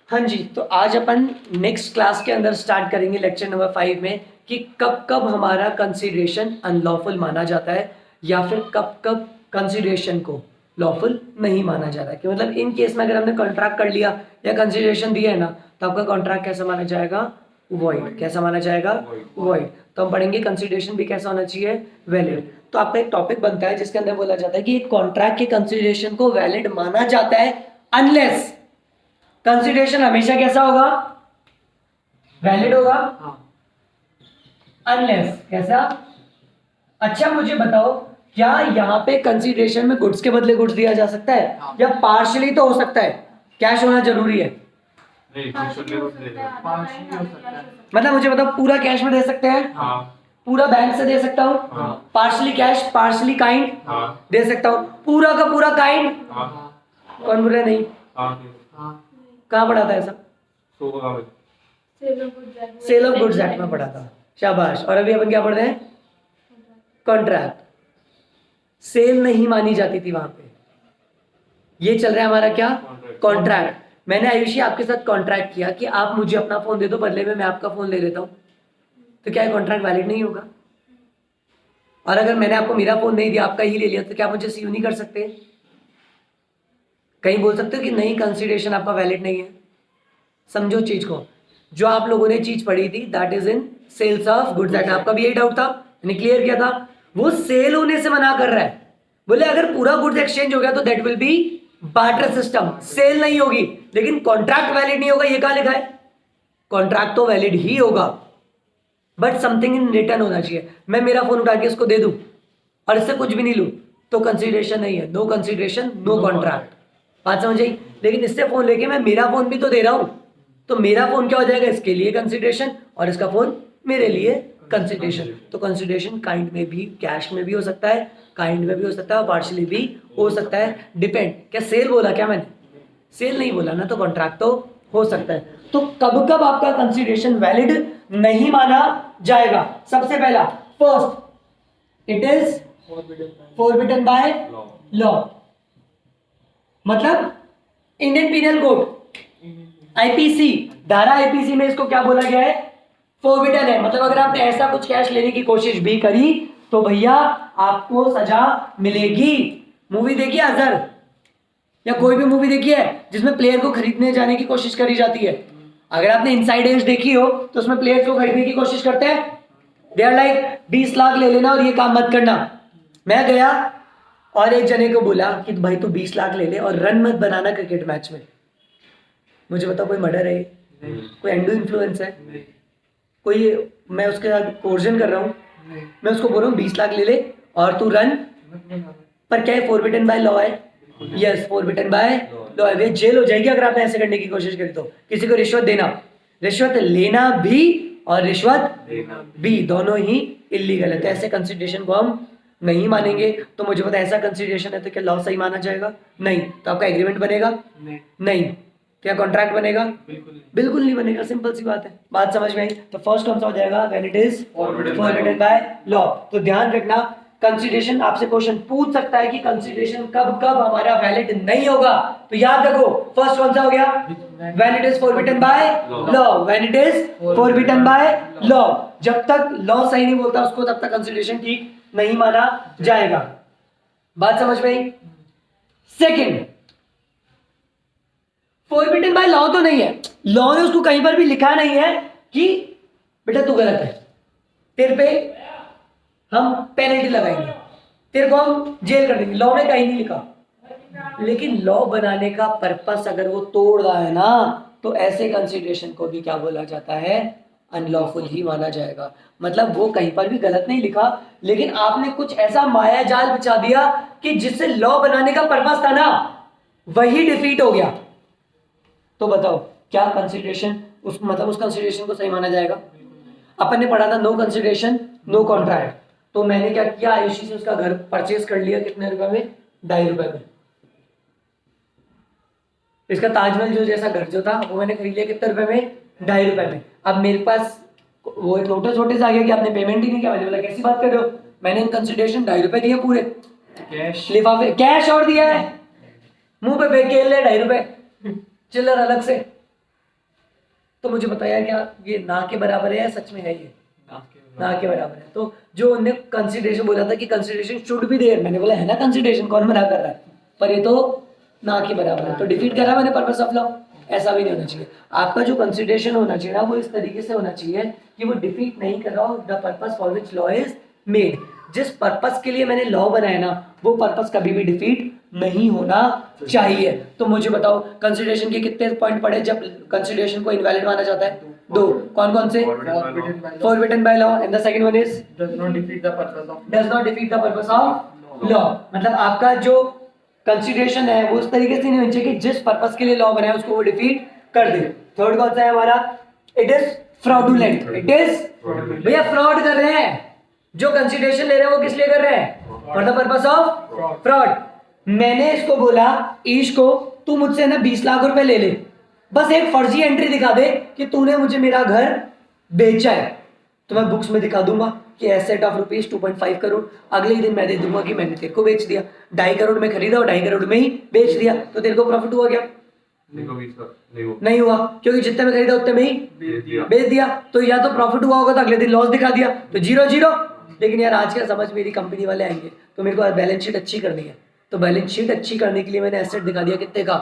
हाँ जी, तो आज अपन नेक्स्ट क्लास के अंदर स्टार्ट करेंगे लेक्चर नंबर 5 में कि कब कब हमारा कंसीडरेशन अनलॉफुल माना जाता है या फिर कब कब कंसीडरेशन को लॉफुल नहीं माना जाता है। कि मतलब इन केस में अगर हमने कॉन्ट्रैक्ट कर लिया या कंसीडरेशन दिया है ना, तो आपका कॉन्ट्रैक्ट कैसा माना जाएगा? वॉइड। कैसा माना जाएगा? वॉइड। तो हम पढ़ेंगे कंसीडरेशन भी कैसा होना चाहिए? वैलिड। तो आपका एक टॉपिक बनता है जिसके अंदर बोला जाता है कि एक कॉन्ट्रैक्ट के कंसीडरेशन को वैलिड माना जाता है अनलेस कंसीडरेशन हमेशा कैसा होगा? वैलिड होगा। अनलेस कैसा? अच्छा मुझे बताओ, क्या यहाँ पे कंसीडरेशन में गुड्स के बदले गुड्स दिया जा सकता है? या पार्शियली तो हो सकता है, कैश होना जरूरी है? मतलब मुझे बताओ, पूरा कैश में दे सकते हैं? पूरा बैंक से दे सकता हूँ? पार्शली कैश पार्शली काइंड दे सकता हूँ। पूरा का पूरा काइंड कौन बोल रहा है? नहीं। कहाँ पढ़ा था ऐसा? सेल ऑफ गुड्स एक्ट में पढ़ा था। शाबाश। और अभी अपन क्या पढ़ रहे हैं? कॉन्ट्रैक्ट। सेल नहीं मानी जाती थी वहां पे। ये चल रहा है हमारा क्या? कॉन्ट्रैक्ट। मैंने आयुषी आपके साथ कॉन्ट्रैक्ट किया कि आप मुझे अपना फोन दे दो, बदले में मैं आपका फोन ले लेता हूं, तो क्या कॉन्ट्रैक्ट वैलिड नहीं होगा? और अगर मैंने आपको मेरा फोन नहीं दिया, आपका ही ले लिया, तो क्या मुझे सीयू नहीं कर सकते? कहीं बोल सकते हो कि नहीं कंसीडरेशन आपका वैलिड नहीं है? समझो चीज को। जो आप लोगों ने चीज पढ़ी थी that is in sales of goods act, आपका भी यही डाउट था, मैंने क्लियर किया था। वो सेल होने से मना कर रहा है। बोले अगर पूरा गुड्स एक्सचेंज हो गया तो that will be barter system, sale नहीं होगी। लेकिन कॉन्ट्रैक्ट वैलिड नहीं होगा, ये कहां लिखा है? कॉन्ट्रैक्ट तो वैलिड ही होगा, बट समथिंग इन रिटर्न होना चाहिए। मैं मेरा फोन उठा के इसको दे दूं और इससे कुछ भी नहीं लूं तो कंसीडरेशन नहीं है। No consideration no contract. बात समझ आई? लेकिन इससे फोन लेके मैं मेरा फोन भी तो दे रहा हूं, तो मेरा फोन क्या हो जाएगा? इसके लिए कंसीडरेशन और इसका फोन मेरे लिए कंसीडरेशन। तो कंसीडरेशन काइंड में भी, कैश में भी हो सकता है, काइंड में भी हो सकता है और पार्शियली भी हो सकता है। डिपेंड। क्या सेल बोला क्या मैंने? सेल नहीं बोला ना, तो कॉन्ट्रैक्ट तो हो सकता है। तो कब कब आपका कंसीडरेशन वैलिड नहीं माना जाएगा? सबसे पहला, first, it is forbidden by law. मतलब इंडियन पीनल कोड आईपीसी, धारा आईपीसी में इसको क्या बोला गया है? फोरबिडन है। मतलब अगर आपने ऐसा कुछ कैश लेने की कोशिश भी करी तो भैया आपको सजा मिलेगी। मूवी देखी है अजहर? या कोई भी मूवी देखी है जिसमें प्लेयर को खरीदने जाने की कोशिश करी जाती है? अगर आपने इनसाइड एज देखी हो तो उसमें प्लेयर्स को खरीदने की कोशिश करते हैं। दे आर लाइक 20 लाख ले लेना और ये काम मत करना। मैं गया और एक जने को बोला कि भाई तू 20 लाख ले ले और रन मत बनाना क्रिकेट मैच में। मुझे बताओ, कोई मर्डर है? कोई एंडो इन्फ्लुएंस है? कोई मैं उसके साथ कोर्जन कर रहा हूँ? मैं उसको बोल रहा हूँ 20 लाख ले ले और तू रन, पर क्या है? फोरबिडन बाय लॉ है। यस, फोरबिडन बाय लॉ है। जेल हो जाएगी अगर आपने ऐसे करने की कोशिश करी तो। किसी को रिश्वत देना, रिश्वत लेना भी और रिश्वत भी दोनों ही इलीगल है। तो ऐसे कंसीडरेशन को हम नहीं मानेंगे। तो मुझे पता है ऐसा कंसीडरेशन है तो क्या लॉ सही माना जाएगा? नहीं। तो आपका एग्रीमेंट बनेगा? नहीं। क्या कॉन्ट्रैक्ट बनेगा? बिल्कुल नहीं बनेगा। सिंपल सी बात है। बात समझ में आई? तो फर्स्ट कौन सा हो जाएगा? When it is forbidden by law. तो ध्यान रखना, कंसीडरेशन आपसे क्वेश्चन पूछ सकता है कि कंसीडरेशन कब कब हमारा वैलिड नहीं होगा। तो याद रखो, फर्स्ट कौन सा हो गया? When it is forbidden by law. When it is forbidden by law. जब तक लॉ सही नहीं बोलता उसको तब तक कंसीडरेशन ठीक नहीं माना जाएगा। बात समझ में आई? सेकंड, फोरबिडन बाय लॉ तो नहीं है। लॉ ने उसको कहीं पर भी लिखा नहीं है कि बेटा तू गलत है, तेरे पे हम पेनल्टी लगाएंगे, तेरे को हम जेल कर देंगे। लॉ में कहीं नहीं लिखा। लेकिन लॉ बनाने का पर्पस अगर वो तोड़ रहा है ना, तो ऐसे कंसीडरेशन को भी क्या बोला जाता है? अनलॉफुल ही माना जाएगा। मतलब वो कहीं पर भी गलत नहीं लिखा, लेकिन आपने कुछ ऐसा माया जाल बिछा दिया कि जिससे लॉ बनाने का पर्पस था ना, वही डिफीट हो गया। तो बताओ क्या कंसीडरेशन उस कंसीडरेशन को सही माना जाएगा? अपन ने पढ़ा था नो कंसीडरेशन नो कॉन्ट्रैक्ट। तो मैंने क्या किया? आयुषी से उसका घर परचेज कर लिया। कितने रुपए में? 2.5 रुपए में। इसका ताजमहल जो जैसा घर जो था वो मैंने खरीद लिया। कितने रुपए में? 2.5 रुपए में। अब मेरे पास वो एक नोटिस वोटिस आ गया कि आपने पेमेंट ही नहीं किया। मैंने बोला कैसी बात कर रहे हो? मैंने इन कंसीडरेशन 2.5 रुपए दिए पूरे कैश, लिफाफे कैश और दिया है। मुंह पे फेंक के ले 2.5 रुपए, चिल्लर अलग से। तो मुझे बताया क्या ये ना के बराबर है या सच में है ये ना के बराबर है। तो जो उनने कंसिडरेशन बोला था कि कंसिडरेशन शुड बी देयर, मैंने बोला है ना कंसिडरेशन, कौन मना कर रहा है, पर ये तो ना के बराबर है, तो डिफीट करा मैंने पर्पस ऑफ लॉ। ऐसा भी नहीं होना चाहिए, आपका जो कंसिडरेशन होना चाहिए ना वो इस तरीके से होना चाहिए कि वो डिफीट नहीं कर रहा हो the purpose for which law is made. जिस पर्पस के लिए मैंने लॉ बनाया ना वो पर्पस कभी भी डिफीट नहीं होना चाहिए। तो मुझे बताओ कंसिडरेशन के कितने पॉइंट पड़े जब कंसिडरेशन को इनवैलिड माना जाता है? दो। कौन कौन से? Forbidden by law and the second one is does not defeat the purpose of law. मतलब आपका जो कंसिडरेशन है वो उस तरीके से नहीं होनी चाहिए कि जिस पर्पस के लिए लॉ बनाया उसको वो डिफीट कर दे। थर्ड कौन सा है हमारा? It is fraudulent. It is, भैया फ्रॉड कर रहे हैं, जो कंसिडरेशन ले रहे हैं वो किस लिए कर रहे हैं? For the purpose of fraud. मैंने इसको बोला ईश को तू मुझसे ना 20 लाख रुपए ले ले, बस एक फर्जी एंट्री दिखा दे कि तूने मुझे मेरा घर बेचा है, तो मैं बुक्स में दिखा दूंगा कि एसेट ऑफ रुपीज 2.5 करोड़, अगले ही दिन मैं दे दूंगा कि मैंने तेरे को बेच दिया, 2.5 करोड़ में खरीदा और 2.5 करोड़ में ही बेच दिया, तो तेरे को प्रॉफिट हुआ क्या? नहीं हुआ, क्योंकि जितने में खरीदा उतने में ही बेच दिया। तो या तो प्रॉफिट हुआ होगा तो अगले दिन लॉस दिखा दिया, तो 0-0। लेकिन यार आज क्या समझ मेरी कंपनी वाले आएंगे तो मेरे को बैलेंस शीट अच्छी करनी है, तो बैलेंस शीट अच्छी करने के लिए मैंने एसेट दिखा दिया कितने का?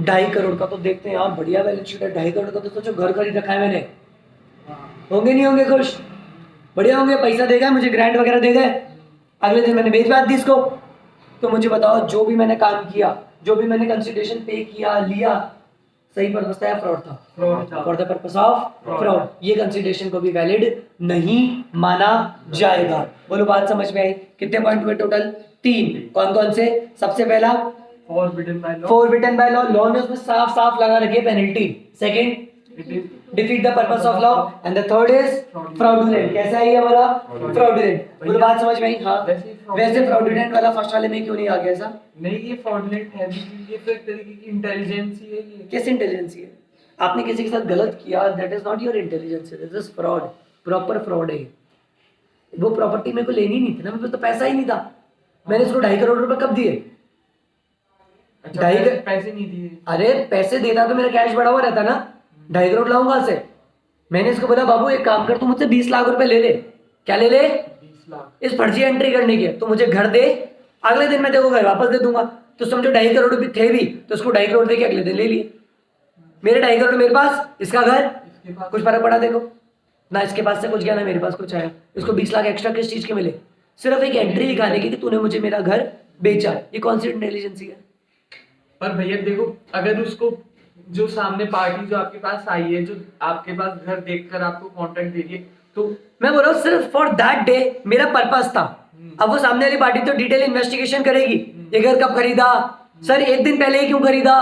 2.5 करोड़ का। तो देखते हैं यार बढ़िया बैलेंस शीट है, 2.5 करोड़ का, तो सोचो घर खरीद रखा है मैंने, होंगे नहीं होंगे खुश? बढ़िया होंगे, पैसा देगा मुझे, ग्रांट वगैरह दे गए, अगले दिन मैंने बेच बात दी इसको। तो मुझे बताओ जो भी मैंने काम किया, जो भी मैंने कंसिडरेशन पे किया लिया, सही पर्पस था या फ्रॉड था? For the purpose of fraud. ये कंसिडरेशन को भी वैलिड नहीं माना जाएगा। बोलो बात समझ में आई? कितने पॉइंट हुए टोटल? 3। कौन कौन से? सबसे पहला फोरबिडन बाय लॉ, लॉ ने उसमें साफ साफ लगा रखी है penalty. Second defeat the purpose of law and the third is fraudulent. कैसा है ये हमारा? फ्रॉडुलेंट। बोलो बात समझ में आई? हाँ। वैसे फ्रॉडुलेंट वाला फर्स्ट वाले में क्यों नहीं आ गया ऐसा? नहीं, ये फ्रॉडुलेंट है भी, ये तो एक तरीके की इंटेलिजेंस ही है। ये कैसे इंटेलिजेंस है? आपने किसी के साथ गलत किया, that is not your intelligence, this is fraud, proper fraud है। वो प्रॉपर्टी मेरे को लेनी नहीं थी ना, मेरे पास तो पैसा ही नहीं था, मैंने इसको 2.5 करोड़ रुपए कब दिए? अच्छा, 2.5 पैसे नहीं दिए? अरे पैसे देता तो मेरा कैश बढ़ा हुआ रहता ना, 2.5 करोड़ लाऊंगा से। मैंने इसको बोला बाबू एक काम कर, तू मुझसे 20 लाख रुपए ले ले। क्या ले ले? 20 लाख। इस फर्जी एंट्री करने के, तो मुझे घर दे, अगले दिन मैं तेरे को घर वापस दे दूंगा। तो समझो 2.5 करोड़ रुपए थे भी, तो उसको 2.5 करोड़ दे के अगले दिन ले लिए। मेरे 2.5 करोड़ मेरे पास, इसका घर, कुछ फर्क पड़ा देखो ना? इसके पास से कुछ गया ना मेरे पास कुछ आया। इसको 20 लाख एक्स्ट्रा किस चीज के मिले? सिर्फ एक एंट्री दिखाने की कि तूने मुझे मेरा घर बेचा। ये कौन सी इंटेलिजेंसी है? पर भैया देखो, अगर उसको जो सामने पार्टी जो आपके पास आई है, जो आपके पास घर देखकर आपको कॉन्ट्रैक्ट दे रही है, तो मैं बोल रहा हूँ सिर्फ फॉर दैट डे मेरा पर्पस था। अब वो सामने वाली पार्टी तो डिटेल इन्वेस्टिगेशन करेगी, ये घर कब खरीदा, सर एक दिन पहले ही क्यों खरीदा,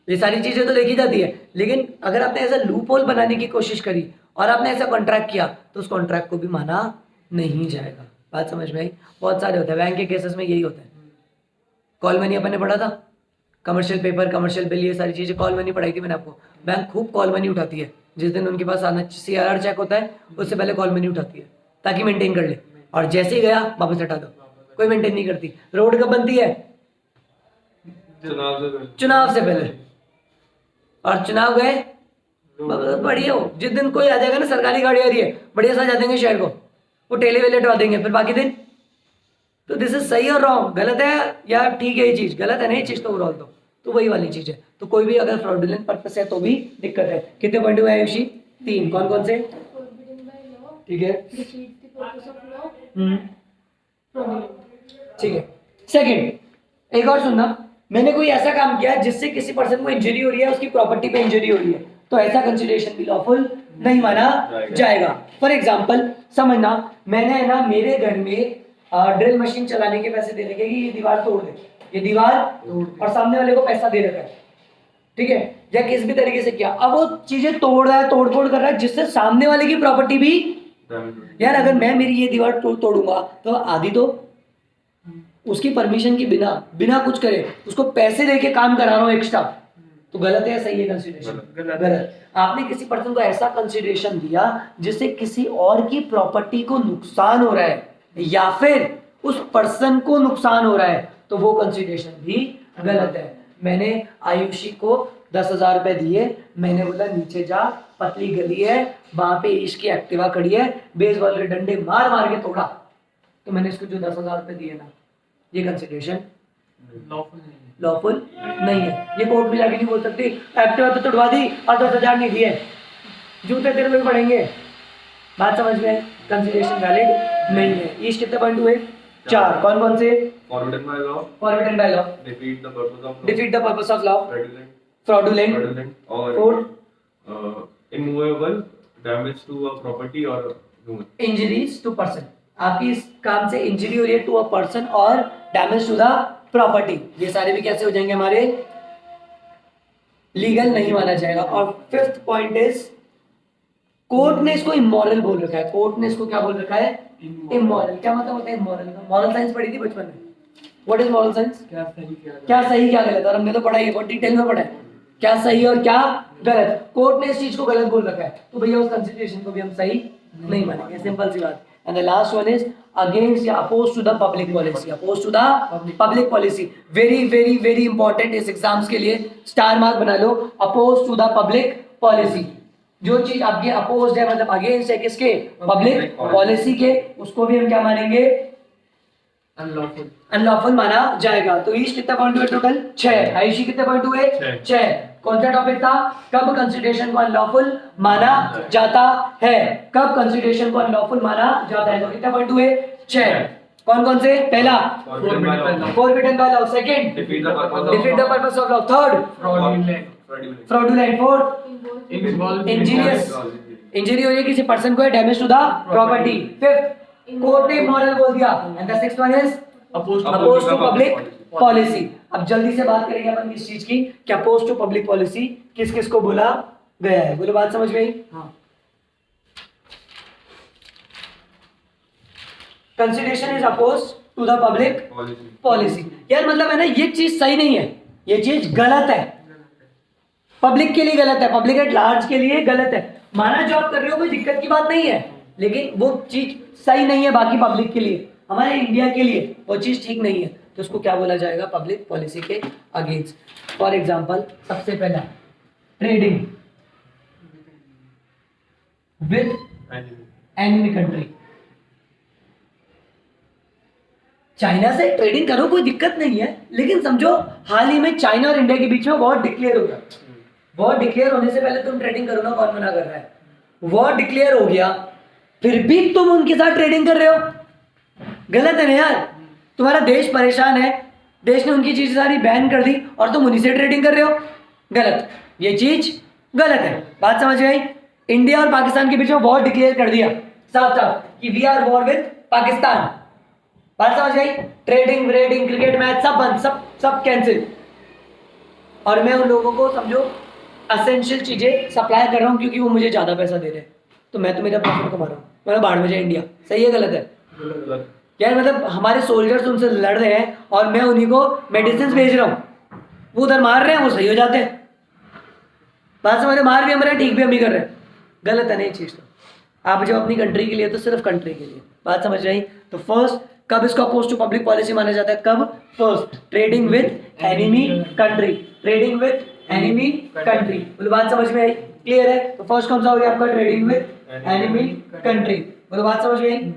ये सारी चीजें तो देखी जाती है। लेकिन अगर आपने ऐसा लूप होल बनाने की कोशिश करी और आपने ऐसा कॉन्ट्रैक्ट किया तो उस कॉन्ट्रैक्ट को भी माना नहीं जाएगा। बात समझ में आई? बहुत सारे होते हैं बैंक के केसेस में, यही होता है। कॉल मनी अपन ने पढ़ा था, कमर्शियल पेपर, कमर्शियल बिल, ये सारी चीजें कॉल मनी पढ़ाई थी मैंने आपको। बैंक खूब कॉल मनी उठाती है, जिस दिन उनके पास आना CRR चेक होता है उससे पहले कॉल मनी उठाती है ताकि मेंटेन कर ले, और जैसे ही गया वापस हटा दो, कोई मेंटेन नहीं करती। रोड कब बनती है? चुनाव से पहले, और चुनाव गए बढ़िया हो, जिस दिन कोई आ जाएगा ना सरकारी गाड़ी आ रही है बढ़िया सजा देंगे शहर को, वो ठेले वेले हटवा देंगे, फिर बाकी दिन तो दिस इज सही और रॉन्ग, गलत है या ठीक है? ये चीज गलत है, नहीं चीज तो ओवरऑल तो वही वाली चीज है। तो कोई भी अगर फ्रॉडुलेंट पर्पस है तो भी दिक्कत है। कितने पॉइंट हुए आयुषी? 3। कौन कौन से? ठीक है, ठीक है। सेकंड एक और सुनना, मैंने कोई ऐसा काम किया जिससे किसी पर्सन को इंजरी हो रही है, उसकी प्रॉपर्टी पे इंजरी हो रही है, तो ऐसा कंसिडरेशन भी लॉफुल नहीं माना जाएगा। फॉर एग्जाम्पल समझना, मैंने है ना मेरे घर में ड्रिल मशीन चलाने के पैसे दे रखे कि ये दीवार तोड़ दे, ये दीवार और सामने वाले को पैसा दे रखा है, ठीक है, या किस भी तरीके से किया। अब वो चीजें तोड़ रहा है, तोड़ फोड़ कर रहा है, जिससे सामने वाले की प्रॉपर्टी भी, यार अगर मैं मेरी ये दीवार तोड़ूंगा तो आधी तो उसकी परमिशन के बिना बिना कुछ करे उसको पैसे देके काम करा रहा हूँ एक्स्ट्रा, तो गलत है या सही है कंसिडरेशन? गलत। आपने किसी पर्सन को ऐसा कंसिडरेशन दिया जिससे किसी और की प्रॉपर्टी को नुकसान हो रहा है या फिर उस पर्सन को नुकसान हो रहा है, तो वो कंसिडरेशन भी गलत है। मैंने आयुषी को 10,000 रुपए दिए, मैंने बोला नीचे जा, पतली गली है, वहां पे ईश की एक्टिवा खड़ी है, बेसबॉल के डंडे मार मार के तोड़ा, तो मैंने इसको जो 10,000 रुपए दिए ना, ये कंसिडरेशन लॉफुल नहीं है। ये कोर्ट में जाके नहीं बोल सकती एक्टिवा तो तोड़वा दी और 10,000 नहीं दिए, जूते तेरे में भी पड़ेंगे। बात समझ में? कंसिडरेशन वैलिड नहीं है। ईश कितने पॉइंट हुए? 4। कौन कौन से? Forbidden by law, forbidden by law, defeat the purpose of law, defeat the purpose of law, fraudulent, fraudulent, or fourth immovable, damage to a property or human. Injuries to person. आपकी इस काम से injury हो रही है to a person और damage to the property, ये सारे भी कैसे हो जाएंगे हमारे? लीगल नहीं माना जाएगा। और फिफ्थ पॉइंट इज कोर्ट ने इसको इमोरल बोल रखा है। कोर्ट ने इसको क्या बोल रखा है? इमोरल। क्या मतलब होता है इमोरल का? मॉरल साइंस पढ़ी थी बचपन में। What is moral science? क्या सही क्या सही क्या गलत, और हमने तो पढ़ा ही है, बहुत डिटेल में पढ़ा है क्या सही और क्या गलत। कोर्ट ने इस चीज को गलत बोल रखा है, तो भैया उस कंसिडरेशन को भी हम सही नहीं मानेंगे, सिंपल सी बात। And the last one is against या oppose to the public policy. Oppose to the public policy, very very very important इस एग्जाम्स के लिए, स्टार मार्क बना लो। Oppose to the public policy, जो चीज आपके अपोज है मतलब अगेंस्ट है किसके? पब्लिक पॉलिसी के, उसको भी हम क्या मानेंगे? अनलॉफुल अनलॉफुल माना जाएगा। तो ईश कितने पॉइंट हुए टोटल? 6। आयुषी कितने पॉइंट हुए? 6। कौन सा टॉपिक था? कब कंसिडरेशन को अनलॉफुल माना जाता है? कब कंसिडरेशन को अनलॉफुल माना जाता है? तो कितने पॉइंट हुए? 6। कौन कौन से? पहला Forbidden by law, forbidden by law, second defeat the purpose of defeat the law, purpose of law, third fraudulent fraudulent, fraudulent, fourth involve injurious, injury हो रही है किसी पर्सन को, damage to the property. Fifth court ने moral बोल दिया। And the sixth one is oppose oppose to public policy. अब जल्दी से बात करेंगे अपन किस चीज की, कि अपोज टू पब्लिक पॉलिसी किस किस को बोला गया है। बोलो, बात समझ में आई? हाँ consideration is oppose to the public policy, policy. यार मतलब है ना, ये चीज सही नहीं है, ये चीज गलत है, पब्लिक के लिए गलत है, पब्लिक एट लार्ज के लिए गलत है। माना जो आप कर रहे हो कोई दिक्कत की बात नहीं है, लेकिन वो चीज सही नहीं है बाकी पब्लिक के लिए, हमारे इंडिया के लिए वो चीज ठीक नहीं है, तो उसको क्या बोला जाएगा? पब्लिक पॉलिसी के अगेंस्ट। फॉर एग्जांपल, सबसे पहला trading with enemy, enemy country. China से ट्रेडिंग करो, कोई दिक्कत नहीं है, लेकिन समझो हाल ही में चाइना और इंडिया के बीच में वॉर डिक्लेयर हो गया। वॉर डिक्लेयर होने से पहले तुम ट्रेडिंग करो ना, कौन मना कर रहा है? वॉर डिक्लेयर हो गया, फिर भी तुम उनके साथ ट्रेडिंग कर रहे हो, गलत है ना यार। तुम्हारा देश परेशान है, देश ने उनकी चीजें सारी बैन कर दी और तुम उन्हीं से ट्रेडिंग कर रहे हो, गलत, ये चीज गलत है। बात समझ में आई? इंडिया और पाकिस्तान के बीच में वॉर डिक्लेयर कर दिया साफ साफ कि we are war with Pakistan. बात समझ गई? ट्रेडिंग व्रेडिंग क्रिकेट मैच सब बंद, सब कैंसिल। और मैं उन लोगों को समझो असेंशियल चीजें सप्लाई कर रहा हूँ क्योंकि वो मुझे ज्यादा पैसा दे रहे हैं, तो मैं तो मेरा प्रॉफिट कमा रहा हूँ, मेरा बाढ़ में जाए इंडिया। सही है गलत है? गलत, यार मतलब हमारे सोल्जर्स उनसे लड़ रहे हैं और मैं उन्हीं को मेडिसिन भेज रहा हूँ, वो उधर मार रहे हैं, वो सही हो जाते हैं। बात समझ, मार भी हम रहे हैं, ठीक भी हम ही कर रहे हैं, गलत है नहीं चीज। तो आप जब अपनी कंट्री के लिए तो सिर्फ कंट्री के लिए। बात समझ रही? तो फर्स्ट कब इसको अपोज टू पब्लिक पॉलिसी माना जाता है? कब? First trading with enemy country, trading with enemy country. बोलो, बात समझ में आई? क्लियर है? तो फर्स्ट कौन सा हो गया आपका? Trading with enemy country. बोलो, बात समझ में आई?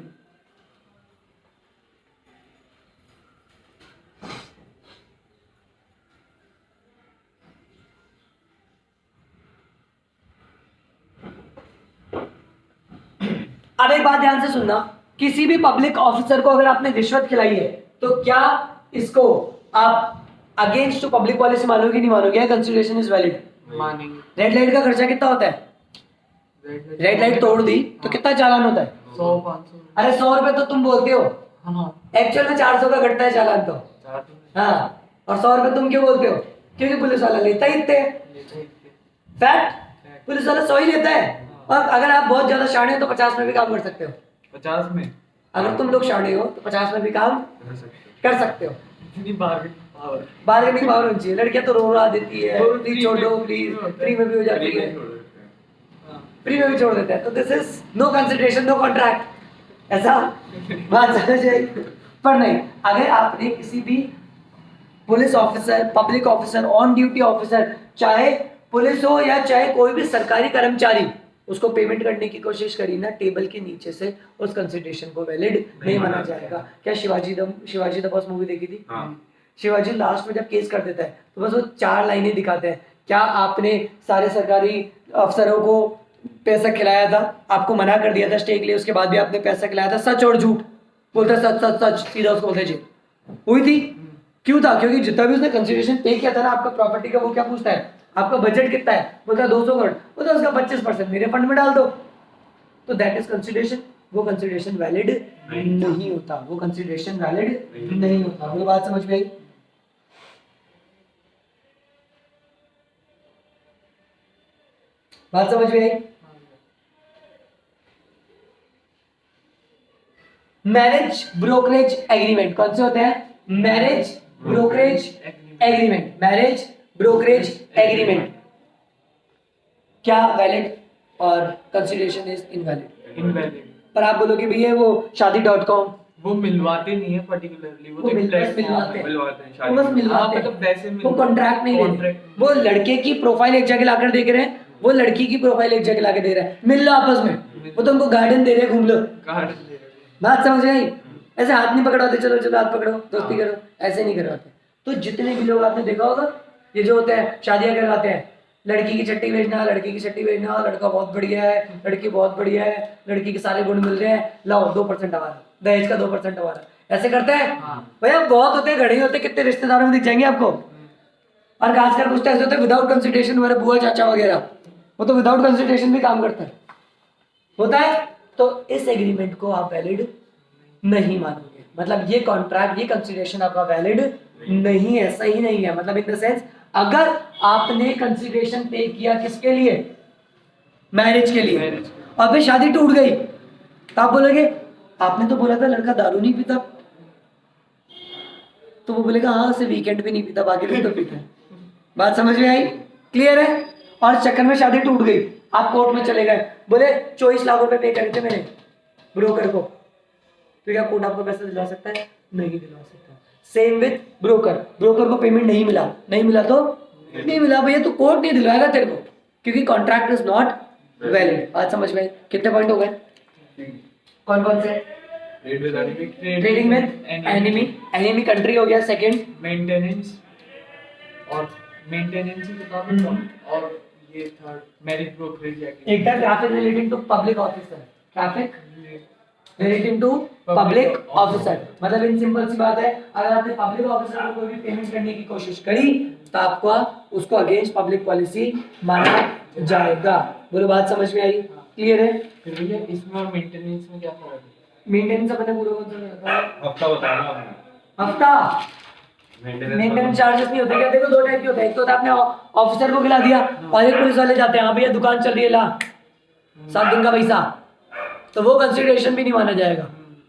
अब एक बात ध्यान से सुनना, किसी भी पब्लिक ऑफिसर को अगर आपने रिश्वत खिलाई है तो क्या इसको आप अगेंस्ट टू पब्लिक पॉलिसी मानोगे नहीं मानोगे? Consideration is valid. मानेंगे। रेड लाइट का खर्चा कितना होता है? रेड लाइट तोड़ दी तो कितना चालान होता है? 100-500। अरे 100 रुपए तो तुम बोलते हो, हाँ एक्चुअल में 400 का घटता है चालान तो। हाँ, और 100 रुपए तुम क्यों बोलते हो? क्योंकि पुलिस वाला लेता ही इतने। फैक्ट, पुलिस वाला 100 ही लेता है। और अगर आप बहुत ज्यादा शाणे हो तो 50 में भी काम कर सकते हो। 50 में अगर तुम लोग शाणे हो तो 50 में भी काम कर सकते कर सकते हो। इतनी बार्गेनिंग पावर। बार्गेनिंग पावर होनी चाहिए। लड़कियां तो रो देती है, वो प्लीज छोड़ दो, प्लीज, फ्री में भी हो जाती है, फ्री में भी छोड़ देते हैं। तो this is no consideration, no contract, ऐसा बात समझ आई? पर नहीं, अगर आपने किसी भी police officer, public officer, on duty officer, चाहे पुलिस हो या चाहे कोई भी सरकारी कर्मचारी, उसको पेमेंट करने की कोशिश करी ना टेबल के नीचे से, उस कंसिडरेशन को वैलिड नहीं माना जाएगा। क्या शिवाजी द बॉस मूवी देखी थी? शिवाजी लास्ट में जब केस कर देता है तो बस वो 4 लाइनें दिखाते हैं, क्या आपने सारे सरकारी अफसरों को पैसा खिलाया था, आपको मना कर दिया था स्टे के लिए, उसके बाद भी आपने पैसा खिलाया था, सच और झूठ बोलता, सच सच सच, सीधा उसको बोलते जी हुई थी। क्यों था? क्योंकि जितना भी उसने कंसिडरेशन पे किया था ना आपका प्रॉपर्टी का, वो क्या पूछता है, आपका बजट कितना है, बोलता है 200 करोड़, बोलता है उसका 25% मेरे फंड में डाल दो, तो दैट इज कंसिडरेशन। वो कंसिडरेशन वैलिड नहीं होता, वो कंसिडरेशन वैलिड नहीं होता। वो बात समझ में आई? बात समझ में आई? मैरिज ब्रोकरेज एग्रीमेंट कौन से होते हैं? Marriage brokerage agreement, marriage brokerage agreement क्या वैलिड और कंसिडरेशन इज इनवैलिड? इनवैलिड। पर आप बोलोगे भैया वो शादी.com वो मिलवाते नहीं है पर्टिकुलरली, वो वो तो बस platform मिलवाते है। हैं, मिलवाते हैं वो शादी बस में। मिलवाते हाँ, मतलब वैसे हैं, मिल- वो कॉन्ट्रैक्ट नहीं देते। Contract। वो लड़के की प्रोफाइल एक जगह लाकर देख रहे हैं, वो लड़की की प्रोफाइल एक जगह लाकर दे रहा है, मिल लो आपस में, वो तुमको गार्डन दे रहे हैं, घूम लो। कार्ड दे रहे हैं। बात समझ में आई? ऐसे हाथ नहीं पकड़वाते, चलो चलो हाथ पकड़ो दोस्ती करो, ऐसे नहीं करवाते। तो जितने भी लोग आपने देखा होगा, ये जो होते हैं शादियां करवाते हैं, लड़की की छट्टी भेजना, लड़की की छट्टी भेजना, लड़का बहुत बढ़िया है, लड़की बहुत बढ़िया है, लड़की के सारे गुण मिल रहे हैं, लाओ 2% हमारा, दहेज का 2% हमारा, ऐसे करते हैं। भैया बहुत होते हैं, घड़े होते हैं, कितने रिश्तेदारों में दिख जाएंगे आपको। और खासकर कुछ तो ऐसे होते हैं विदाउट कंसिडरेशन, हमारे बुआ चाचा वगैरह, वो तो विदाउट कंसिडरेशन भी काम करता है, होता है। तो इस एग्रीमेंट को आप वैलिड नहीं मानोगे, मतलब ये कॉन्ट्रैक्ट, ये कंसिडरेशन आपका वैलिड नहीं है, सही नहीं है। मतलब इन द सेंस, अगर आपने कंसिडरेशन पे किया किसके लिए? मैरिज के लिए, Marriage। और फिर शादी टूट गई, तो आप बोलोगे आपने तो बोला था लड़का दारू नहीं पीता, तो वो बोलेगा हाँ सिर्फ वीकेंड भी नहीं पीता, बाकी दिन तो पीता है। बात समझ में आई? क्लियर है? और चक्कर में शादी टूट गई, आप कोर्ट में चले गए, बोले 24 लाख रुपए पे करे थे मैंने ब्रोकर को, तो क्या कोर्ट आपको पैसा दिला सकता है? नहीं दिला सकता। सेम विथ ब्रोकर, ब्रोकर को पेमेंट नहीं मिला, नहीं मिला तो नहीं मिला भैया, तो कोर्ट नहीं दिलवाएगा तेरे को, क्योंकि कॉन्ट्रैक्ट इज नॉट वैलिड। बात समझ में आई? कितने पॉइंट हो गए? कौन कौन से? ट्रेडिंग में एनिमी, एनिमी कंट्री हो गया सेकंड, मेंटेनेंस और मेंटेनेंस ही बता दो, और ये थर्ड मैरिज ब्रोकरेज एक था traffic relating to public officer, traffic relating to public officer, मतलब इन सिंपल सी बात है, अगर आपने पब्लिक ऑफिसर को कोई भी पेमेंट करने की कोशिश करी तो आपको उसको अगेंस्ट पब्लिक पॉलिसी माना जाएगा। बोलो बात समझ में आई? क्लियर है? फिर भैया इसमें और मेंटेनेंस में क्या फर्क है? मेंटेनेंस अपने पूरा कौन हफ्ता बताया ना आपने। हफ्ता मेंटेनेंस चार्जेस नहीं होते क्या? देखो दो टाइप के होते हैं, एक तो होता है आपने ऑफिसर को खिला दिया, और एक पुलिस वाले जाते हैं हाँ भैया दुकान चल रही है ला 7 दिन का पैसा, तो वो कंसिडरेशन भी नहीं माना जाएगा।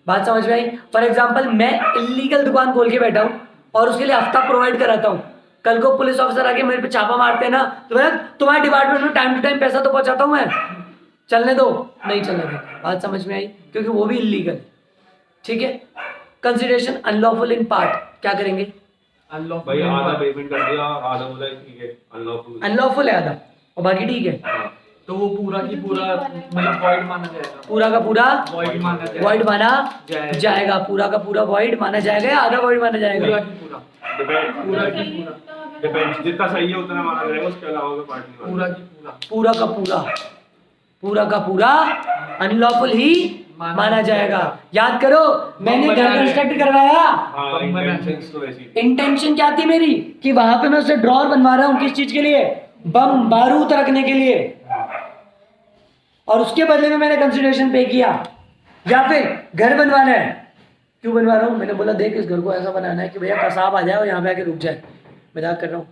बात समझ में आई? फॉर एग्जाम्पल मैं इलीगल दुकान खोल के बैठा हूँ और उसके लिए हफ्ता प्रोवाइड कराता हूँ, कल को पुलिस ऑफिसर आके मेरे पे छापा मारते हैं ना, तो मैं तुम्हारे डिपार्टमेंट में टाइम टू टाइम पैसा तो पहुंचाता हूँ मैं, चलने दो, नहीं चलने दो। बात समझ में आई? क्योंकि वो भी इलीगल, ठीक है। कंसिडरेशन अनलॉफुल इन पार्ट, क्या करेंगे? अनलॉफुल भाई आधा पेमेंट कर दिया और आधा बोला ठीक है अनलॉफुल। अनलॉफुल है आधा और बाकी ठीक है, तो वो पूरा की पूरा मतलब वॉइड माना जाएगा, पूरा का पूरा वॉइड माना जाएगा, वॉइड माना जाएगा, पूरा का पूरा वॉइड माना जाएगा या आधा वॉइड माना पूरा जाएगा? की पूरा, पूरा की पूरा, डिपेंड, जितना सही है उतना माना जाएगा, उसके अलावा का पार्ट नहीं पूरा माना। की पूरा, पूरा का पूरा, पूरा का पूरा अनलॉफुल ही माना जाएगा। याद करो मैंने घर कंस्ट्रक्ट करवाया, हाँ इंटेंशंस तो वैसी। इंटेंशन क्या थी मेरी कि वहां पे मैं उसे ड्रॉर बनवा रहा हूँ, किस चीज के लिए? बम बारूद रखने के लिए, और उसके बदले में मैंने कंसिडरेशन पे किया। या फिर घर बनवाना है, क्यों बनवा रहा हूँ? मैंने बोला देख इस घर को ऐसा बनाना है कि भैया कसाब आ जाए और यहाँ पे आके रुक जाए, मजाक कर रहा हूँ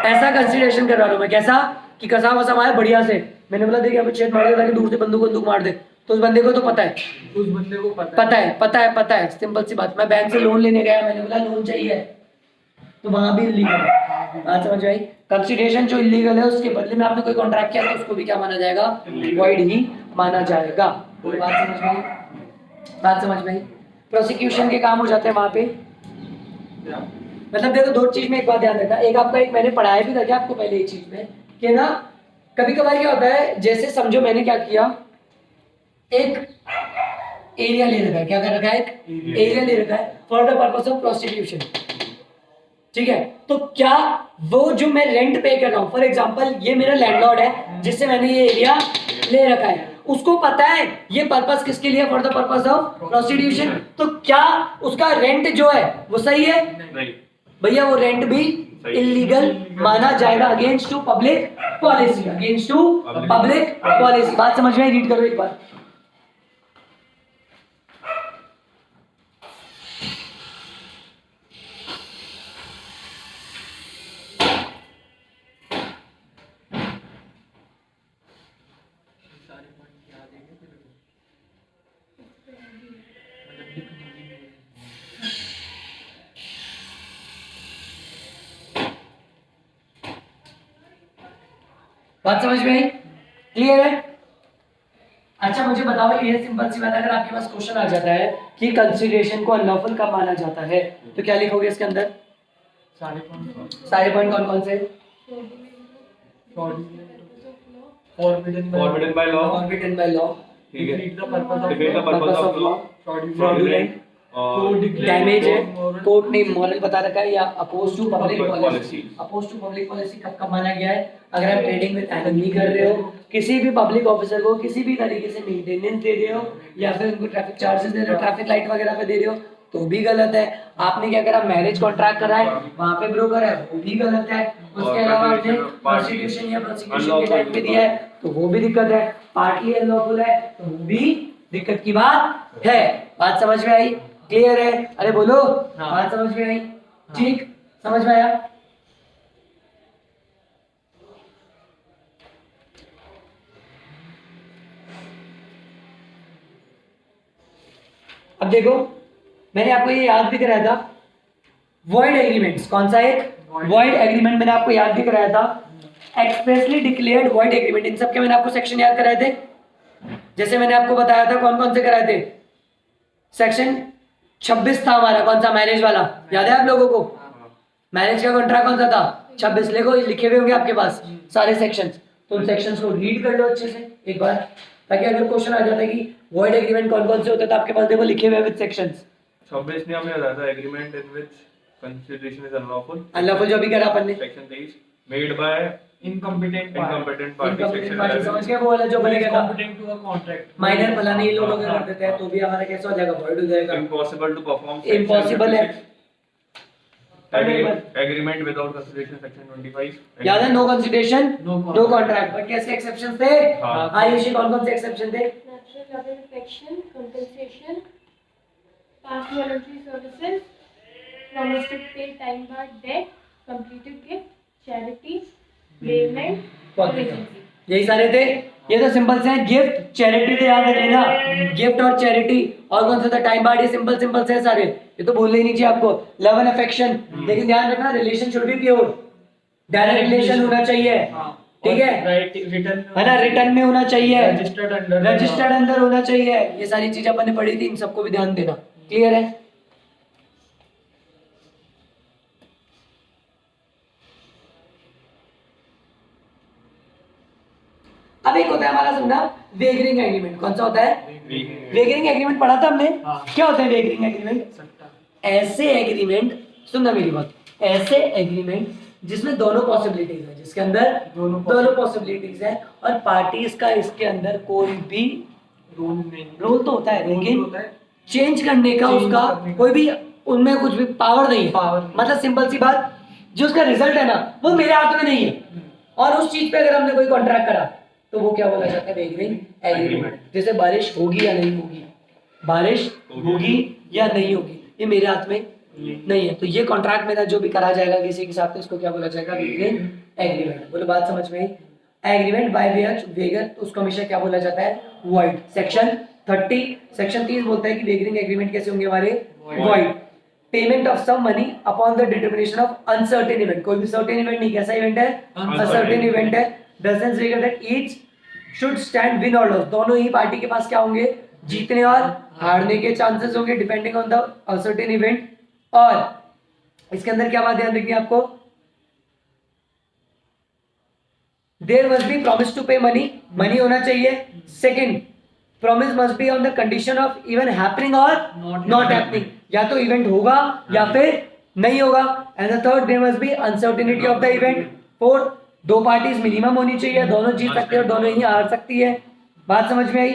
ऐसा कंसिडरेशन करवा रहा हूँ मैं, कैसा कि कसाब वसाब आए बढ़िया से। मैंने बोला देख यहाँ पे छेद मार दे ताकि दूर से बंदूक मार दे, तो उस बंदे को तो पता है, उस बंदे को पता है, सिंपल सी बात। मैं बैंक से लोन लेने गया, मैंने बोला लोन चाहिए, तो वहां भी इलीगल है। बात समझ आई? कंसिडरेशन जो इलीगल है उसके बदले में आपने कोई कॉन्ट्रैक्ट किया तो उसको भी क्या माना जाएगा? वॉइड ही माना जाएगा। बात समझ में आई? बात समझ में आई? प्रोसिक्यूशन के काम हो जाते हैं वहां पे, मतलब देखो दो चीज में एक बात ध्यान रखना, एक आपका एक मैंने पढ़ाया भी था क्या आपको पहले एक चीज में कि ना कभी कभार क्या होता है, जैसे समझो मैंने क्या किया, एक एरिया ले रखा है, क्या कर रखा है, एक एरिया ले रखा है for the purpose of prostitution, ठीक है। तो क्या वो जो मैं रेंट पे कर रहा हूँ, फॉर एग्जांपल ये मेरा लैंडलॉर्ड है जिससे मैंने ये एरिया ले रखा है, उसको पता है ये पर्पस किसके लिए, for the purpose of prostitution, तो क्या उसका रेंट जो है वो सही है? नहीं, भैया वो रेंट भी इलीगल माना जाएगा against to public policy, against to public policy. बात समझ में आई? रीड करो एक बार। सारे पॉइंट याद है क्या तेरे को? मतलब लिखने की नहीं है। बात समझ में आई? क्लियर है? अच्छा मुझे बताओ, ये सिंपल सी बात, अगर आपके पास क्वेश्चन आ जाता है कि कंसीडरेशन को अनलॉफुल कब माना जाता है, तो क्या लिखोगे इसके अंदर? सारे पॉइंट सारे पॉइंट कौन कौन से? Forbidden forbidden by law, forbidden by law, ठीक है, defeat the purpose of defeat the law, purpose of law, fraudulent, और डैमेज है, कोर्ट ने मॉरल बता रखा है, या oppose to public Public policy. policy। Oppose to public policy कब कब माना गया है? अगर आप ट्रेडिंग विद एनिमी कर रहे हो, किसी भी पब्लिक ऑफिसर को किसी भी तरीके से मेंटेनेंस दे रहे हो, या फिर उनको ट्रैफिक चार्जेस दे रहे हो, ट्रैफिक लाइट वगैरह पे दे रहे हो, तो भी गलत है। आपने क्या करा, मैरिज कॉन्ट्रैक्ट करा है, वहां पे ब्रोकर है, वो भी गलत है। उसके अलावा आपने प्रोसिक्यूशन या प्रोसिक्यूशन के टाइम पे दिया है, तो वो भी दिक्कत है। पार्टली अनलॉफुल है, तो वो भी दिक्कत की बात है। बात समझ में आई? क्लियर है? अरे बोलो, हाँ। बात समझ में आई? ठीक, समझ में आया? अब देखो मैंने आपको ये याद भी कराया था, वॉइड एग्रीमेंट्स, कौन सा एक वॉइड एग्रीमेंट मैंने आपको याद भी कराया था, एक्सप्रेसली डिक्लेयर्ड वॉइड एग्रीमेंट, इन सब के मैंने आपको सेक्शन याद कराए थे। जैसे मैंने आपको बताया था कौन कौन से कराए थे, सेक्शन 26 था हमारा, कौन सा, मैरिज वाला, याद है आप लोगों को? मैरिज का कॉन्ट्रैक्ट कौन सा था? 26। लिखो, लिखे हुए होंगे आपके पास सारे सेक्शंस, तो उन सेक्शंस को रीड कर लो अच्छे से एक बार, ताकि अगर क्वेश्चन आ जाता है कि वॉइड एग्रीमेंट कौन कौन से होते हैं, तो आपके पास देखो लिखे हुए विद सेक्शंस। 26 ने हमें बताया था agreement in which consideration is unlawful, unlawful जो भी करा अपन ने, section 23 made by incompetent incompetent party, incomplete section party, समझ 11 गए? वो वाला जो बनेगा था competent to a contract, minor भला नहीं लोग अगर कर देते हैं तो भी हमारा कैसा हो जाएगा, वॉइड हो जाएगा। impossible to perform, इम्पॉसिबल है, एग्रीमेंट विदाउट कंसिडरेशन, सेक्शन 25 याद है? No consideration No no contract, but कैसे एक्सेप्शंस थे? हाँ। हाँ ये कौन कौन से एक्सेप्शन थे? natural love and affection, compensation, past voluntary services, promise to pay time barred debt, completed gift, charity, payment, बहुत or बढ़िया। agency. यही सारे थे, ये तो सिंपल से हैं। गिफ्ट चैरिटी तो याद रख लेना, गिफ्ट और चैरिटी, और कौन सा था, टाइम बार्ड, ये सिंपल सिंपल से हैं सारे, ये तो बोलना ही नहीं चाहिए आपको। लव एंड अफेक्शन, लेकिन ध्यान रखना relation should be pure, direct relation होना चाहिए, ठीक है? राइट रिटर्न है ना, रिटर्न में होना चाहिए, रजिस्टर्ड अंदर होना चाहिए, ये सारी चीजें अपन ने पढ़ी थी, इन सबको भी ध्यान देना। क्लियर है? अब एक होता है हमारा सुनना वेगरिंग एग्रीमेंट, कौन सा होता है? वेगरिंग एग्रीमेंट पढ़ा था हमने। हाँ। क्या होता है वेगरिंग एग्रीमेंट? ऐसे एग्रीमेंट, सुनना मेरी बात, ऐसे एग्रीमेंट जिसमें दोनों पॉसिबिलिटीज है, जिसके अंदर दोनों पॉसिबिलिटीज है, और पार्टीज का इसके अंदर कोई भी रोल नहीं, रोल तो होता है, रोल लेकिन होता है, चेंज करने का Change उसका करने का। कोई भी उनमें कुछ भी पावर नहीं है। Power नहीं। मतलब सिंपल सी बात, जो उसका रिजल्ट है ना वो मेरे हाथ में नहीं है, और उस चीज पे अगर हमने कोई कॉन्ट्रैक्ट करा तो वो क्या बोला जाता है, वेगरिंग एग्रीमेंट। जैसे बारिश होगी या नहीं होगी, बारिश होगी या नहीं होगी, ये मेरे हाथ में नहीं है, तो ये कॉन्ट्रैक्ट मेरा जो भी करा जाएगा किसी के साथ, तो इसको क्या बोला जाएगा, वेगरिंग एग्रीमेंट। बोलो बात समझ में? एग्रीमेंट बाय वेयर वेगर, तो उसको हमेशा क्या बोला जाता है, वॉइड। सेक्शन 30 सेक्शन 30 बोलता है कि वेगरिंग एग्रीमेंट कैसे होंगे हमारे, void. Payment of some money upon the determination of uncertain event, कोई भी सर्टेन इवेंट नहीं, कैसा इवेंट है, अनसर्टेन इवेंट है। Doesn't figure that each should stand win और लॉस, दोनों ही पार्टी के पास क्या होंगे, जीतने और हारने के चांसेस होंगे, depending on the uncertain event. और इसके अंदर क्या बात ध्यान रखनी है आपको, there must be promise to pay money, money होना चाहिए। Second, promise must be on the condition of even happening और नॉट हैपनिंग, या तो इवेंट होगा या फिर नहीं होगा। And the third, there must be uncertainty of the event. Fourth, दो पार्टीज मिनिमम होनी चाहिए, दोनों जीत सकते हैं और दोनों ही हार सकती है। बात समझ में आई।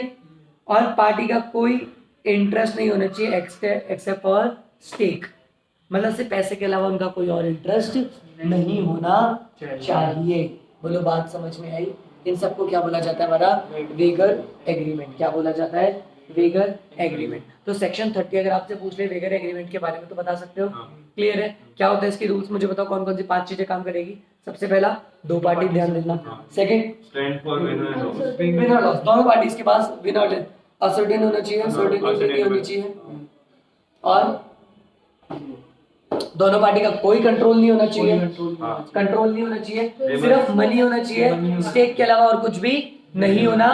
और पार्टी का कोई इंटरेस्ट नहीं होना चाहिए एक्सेप्ट फॉर स्टेक, मतलब सिर्फ पैसे के अलावा उनका कोई और इंटरेस्ट नहीं होना चाहिए। बोलो बात समझ में आई। इन सबको क्या बोला जाता है, हमारा वेगर एग्रीमेंट। क्या बोला जाता है, वेगर एग्रीमेंट। तो सेक्शन 30 अगर आपसे पूछ ले वेगर एग्रीमेंट के बारे में तो बता सकते हो। क्लियर है। क्या होता है इसके रूल्स, मुझे बताओ कौन कौन सी 5 चीजें काम करेगी। सबसे पहला, दो पार्टी ध्यान देना। Second, stand for winner loss. Winner loss, दोनों पार्टीज के पास विनर असर्टेन होना चाहिए, सर्टेनिटी होनी चाहिए। और दोनों पार्टी का कोई कंट्रोल नहीं होना चाहिए, कंट्रोल नहीं होना चाहिए, सिर्फ मनी होना चाहिए, स्टेक के अलावा और कुछ भी नहीं होना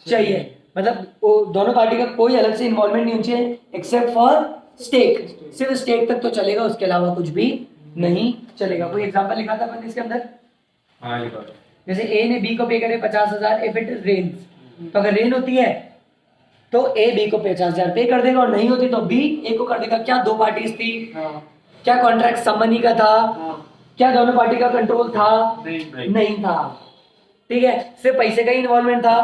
चाहिए। मतलब वो दोनों पार्टी का कोई अलग से इन्वॉल्वमेंट नहीं होना चाहिए एक्सेप्ट फॉर स्टेक, सिर्फ स्टेक तक तो चलेगा, उसके अलावा कुछ भी नहीं चलेगा। कोई एग्जांपल लिखा था अपन इसके अंदर, हाँ लिखा था। जैसे ए ने बी को पे करे 50,000 इफ इट रेन्स, तो अगर रेन होती है तो ए बी को 50,000 पे कर देगा, और नहीं होती तो बी ए को कर देगा। क्या दो पार्टीज थी, क्या कॉन्ट्रैक्ट समनी का था, क्या दोनों पार्टी का कंट्रोल था, नहीं था। ठीक है, सिर्फ पैसे का ही इन्वॉल्वमेंट था।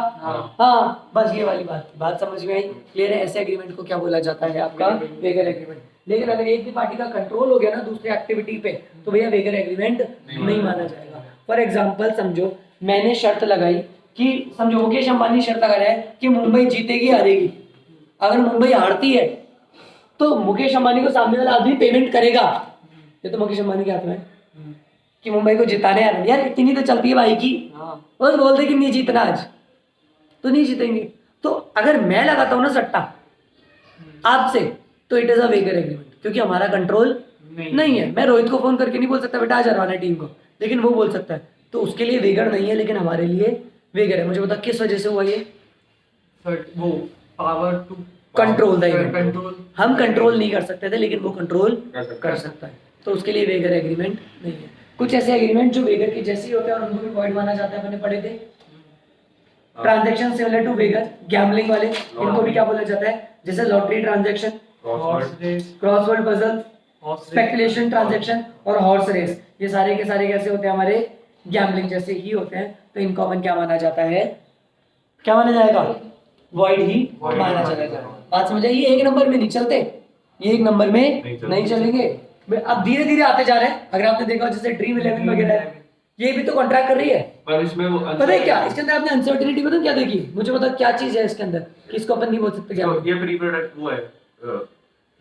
हाँ, बस ये वाली बात समझ में आई। क्लियर है। ऐसे एग्रीमेंट को क्या बोला जाता है, आपका वेगर एग्रीमेंट। लेकिन अगर एक भी पार्टी का कंट्रोल हो गया ना दूसरी एक्टिविटी पे, तो भैया वेगर एग्रीमेंट नहीं माना जाएगा। फॉर एग्जाम्पल समझो मैंने शर्त लगाई कि, समझो मुकेश अंबानी शर्त लगा रहा है कि मुंबई जीतेगी हारेगी। अगर मुंबई हारती है तो मुकेश अंबानी को सामने वाला आदमी पेमेंट करेगा। ये तो मुकेश अंबानी के हाथ में है कि मुंबई को जिताने यार इतनी तो चलती है भाई की, और बोल दे कि नहीं जीतना आज तो नहीं जीतेंगे। तो अगर मैं लगाता हूँ ना सट्टा आपसे, तो इट इज अ वेगर एग्रीमेंट, क्योंकि हमारा कंट्रोल नहीं है। मैं रोहित को फोन करके नहीं बोल सकता बेटा आज हरवाना टीम को, लेकिन वो बोल सकता है, तो उसके लिए वेगर नहीं है, लेकिन हमारे लिए वेगर है। मुझे बता किस वजह से हुआ ये, वो power to control the event. Control हम कंट्रोल नहीं कर सकते थे, लेकिन वो कंट्रोल कर सकता है, तो उसके लिए वेगर एग्रीमेंट नहीं है। कुछ ऐसे एग्रीमेंट जो वेगर के जैसे ही होते हैं और उनको भी वॉइड माना जाता है, मैंने पढ़े थे। ट्रांजैक्शन सिमिलर टू वेगर, गैम्बलिंग वाले, इनको भी क्या बोला जाता है, जैसे lottery transaction, crossword puzzle, speculation transaction और हॉर्स रेस। ये सारे के सारे कैसे होते हैं, हमारे गैम्बलिंग जैसे ही होते हैं। तो इनको अपन क्या माना जाता है, क्या माना जाएगा, वॉइड ही माना जाएगा। बात समझ आई। ये एक नंबर में नहीं चलते, ये एक नंबर में नहीं चलेंगे। अब धीरे धीरे आते जा रहे हैं। अगर आपने देखा जैसे ड्रीम 11 वगैरह है, ये भी तो कॉन्ट्रैक्ट कर रही है। पर इसमें वो पता है क्या इसके अंदर आपने अनसर्टेनिटी पता क्या देखी, मुझे पता क्या चीज है इसके अंदर कि इसको अपन नहीं बोल सकते क्या। ये प्री प्रोडक्ट वो है,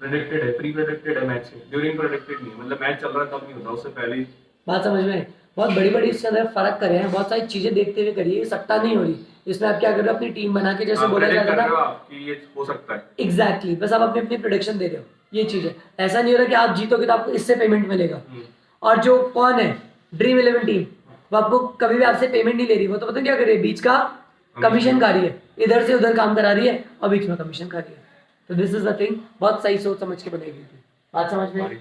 प्रेडिक्टेड है, प्री प्रेडिक्टेड है मैच से, ड्यूरिंग प्रेडिक्टेड नहीं, मतलब मैच चल रहा तब नहीं होता, उससे पहले ही। बात समझ में, बहुत बड़ी बड़ी इसके अंदर फर्क करे हैं, बहुत सारी चीजें देखते हुए करिए, सट्टा नहीं हो रही। इसमें आप क्या कर रहे हो, अपनी टीम बना के जैसे बोला जाता था कि ये हो सकता है। एग्जैक्टली, बस आप अपनी अपनी प्रोडिक्शन दे रहे हो, ये चीज है। ऐसा नहीं हो रहा कि आप जीतोगे तो आपको इससे पेमेंट मिलेगा। और जो कौन है ड्रीम 11 टीम, वो आपको कभी भी आपसे पेमेंट नहीं ले रही, वो तो पता क्या कर रही है, बीच का कमीशन खा रही है, इधर से उधर काम करा रही है और बीच में कमीशन खा रही है। तो दिस इज द थिंग, बहुत सही सोच समझ के बनाई गई थी। बात समझ में,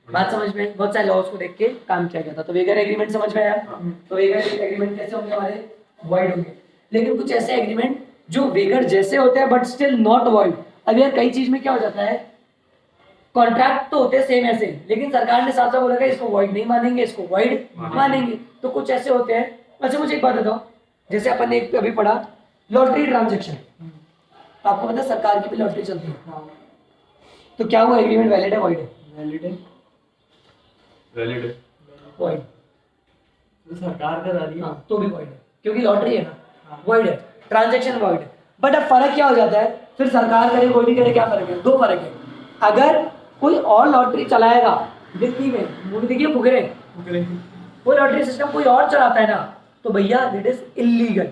बात समझ में, बहुत सारे लॉज को देख के काम किया गया था। तो वेगर एग्रीमेंट समझ में आया। तो वेगर एग्रीमेंट कैसे होंगे, हमारे वॉइड होंगे। लेकिन कुछ ऐसे एग्रीमेंट जो वेगर जैसे होते हैं बट स्टिल नॉट वॉइड। अब यार कई चीज में क्या हो जाता है, कॉन्ट्रैक्ट तो होते हैं सेम ऐसे, लेकिन सरकार ने साफ साफ बोला इसको वॉइड नहीं मानेंगे, इसको वॉइड मानेंगे। तो कुछ ऐसे होते हैं। अच्छा मुझे एक बात बताओ, जैसे अपन ने अभी पढ़ा लॉटरी ट्रांजेक्शन, तो आपको पता है सरकार की भी लॉटरी चलती है, तो क्या वो एग्रीमेंट वैलिड है, वॉइड है? वैलिड है, वैलिड है, वॉइड। तो सरकार करा रही है, हाँ तो भी वॉइड है, क्योंकि लॉटरी है ना, वॉइड है, ट्रांजेक्शन वॉइड है। बट अब फर्क क्या हो जाता है, फिर सरकार करे कोई भी करे, क्या फर्क है, दो फर्क है। अगर कोई और लॉटरी चलाएगा दिल्ली में, मुझे देखिए फुकरे, वो लॉटरी सिस्टम कोई और चलाता है ना, तो भैया दैट इज इलीगल।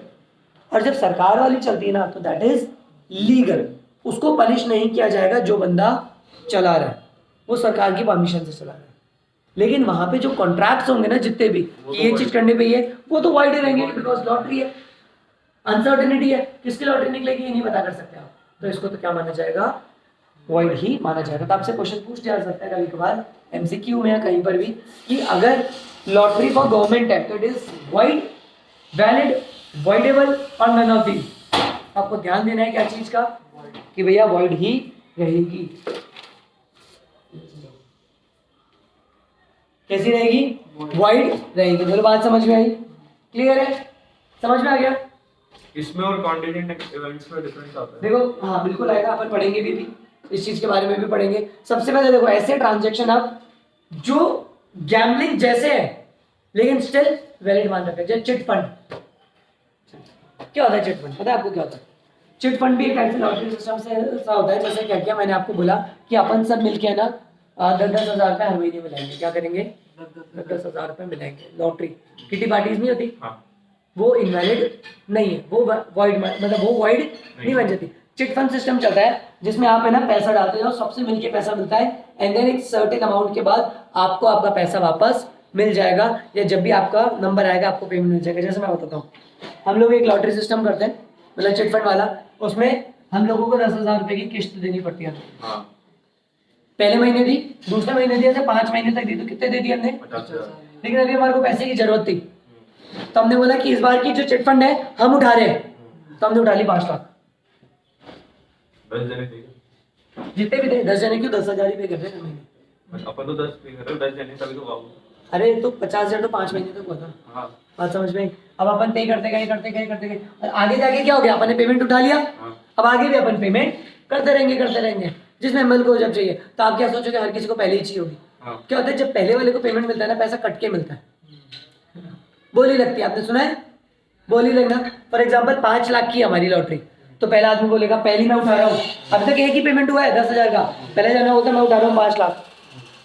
और जब सरकार वाली चलती है ना, तो दैट इज लीगल। उसको पनिश नहीं किया जाएगा जो बंदा चला रहा है, वो सरकार की परमिशन से चला रहा है। लेकिन वहां पे जो कॉन्ट्रैक्ट्स होंगे ना जितने भी ये चीज करने पे, ये वो तो वाइड रहेंगे, बिकॉज लॉटरी है, अनसर्टेनिटी है, किसकी लॉटरी निकलेगी ये नहीं पता कर सकते आप। तो इसको तो क्या माना जाएगा, वॉइड ही माना जाएगा। तो आपसे क्वेश्चन पूछ जा सकता है कभी कभार एमसीक्यू में या कहीं पर भी कि अगर लॉटरी फॉर गवर्नमेंट है तो it is void, valid, voidable और नन ऑफ दी। आपको ध्यान देना है क्या चीज का कि भैया वॉइड ही रहेगी। कैसी रहेगी? वॉइड रहेगी। बोलो बात समझ में आई? क्लियर है? समझ में आ गया? इसमें और कॉन्टिजेंट इवेंट्स में डिफरेंस आता है। देखो हाँ बिल्कुल आएगा, अपन पढ़ेंगे भी इस चीज के बारे में भी पढ़ेंगे। सबसे पहले देखो ऐसे ट्रांजैक्शन अब जो गैम्बलिंग जैसे है लेकिन स्टिल वैलिड मान रखा है, जैसे चिट फंड। क्या होता है चिट फंड? पता है आपको क्या होता है? चिट फंड भी एक टाइप से लॉटरी सिस्टम से ऐसा होता है। जैसे क्या किया मैंने आपको बोला कि अपन सब मिलके है ना 10,000 रुपये हर महीने मिलाएंगे। क्या करेंगे? 10,000 रुपये मिलाएंगे। लॉटरी किटी पार्टीज नहीं होती, हाँ वो इनवैलिड नहीं है, वो वॉइड मतलब वो वॉइड नहीं बन जाती। चिट फंड सिस्टम चलता है जिसमें आप है ना पैसा डालते हो, सबसे मिलके पैसा मिलता है एंड देन एक सर्टेन अमाउंट के बाद आपको आपका पैसा वापस मिल जाएगा, या जब भी आपका नंबर आएगा आपको पेमेंट मिल जाएगा। जैसे मैं बताता हूँ, हम लोग एक लॉटरी सिस्टम करते हैं मतलब चिट फंड वाला, उसमें हम लोगों को 10,000 रुपये की किस्त देनी पड़ती है। हाँ पहले महीने दी, दूसरे महीने दी, ऐसे 5 महीने तक दी। तो कितने दे दिए हमने? 50,000। लेकिन अभी हमारे को पैसे की जरूरत थी तो हमने बोला कि इस बार की जो चिट फंड है हम उठा रहे हैं, तो हमने उठा ली 5 लाख। 10 जने थे जितने भी थे 10 जने क्यों 10,000 ही पे कर रहे हैं महीने। अपन तो 10 पे कर रहे हो, 10 जने तभी तो बाबू। अरे तो 50,000 तो 5 महीने तक हुआ था। हाँ बात समझ में आई? अब अपन पे करते गए और आगे जाके क्या हो गया, अपन ने पेमेंट उठा लिया। हाँ अब आगे भी अपन पेमेंट करते रहेंगे जिसमें मिल को जब चाहिए। तो आप क्या सोचोगे हर किसी को पहले ही चाहिए होगी। हाँ क्या होता है जब पहले वाले को पेमेंट मिलता है ना, पैसा कट के मिलता है, बोली लगती है। आपने सुना है बोली लगना? फॉर एग्जाम्पल 5 लाख की हमारी लॉटरी, तो पहला आदमी बोलेगा पहली मैं उठा रहा हूँ, अभी तक एक ही पेमेंट हुआ है 10,000 का, पहले जाना होता मैं उठा रहा हूँ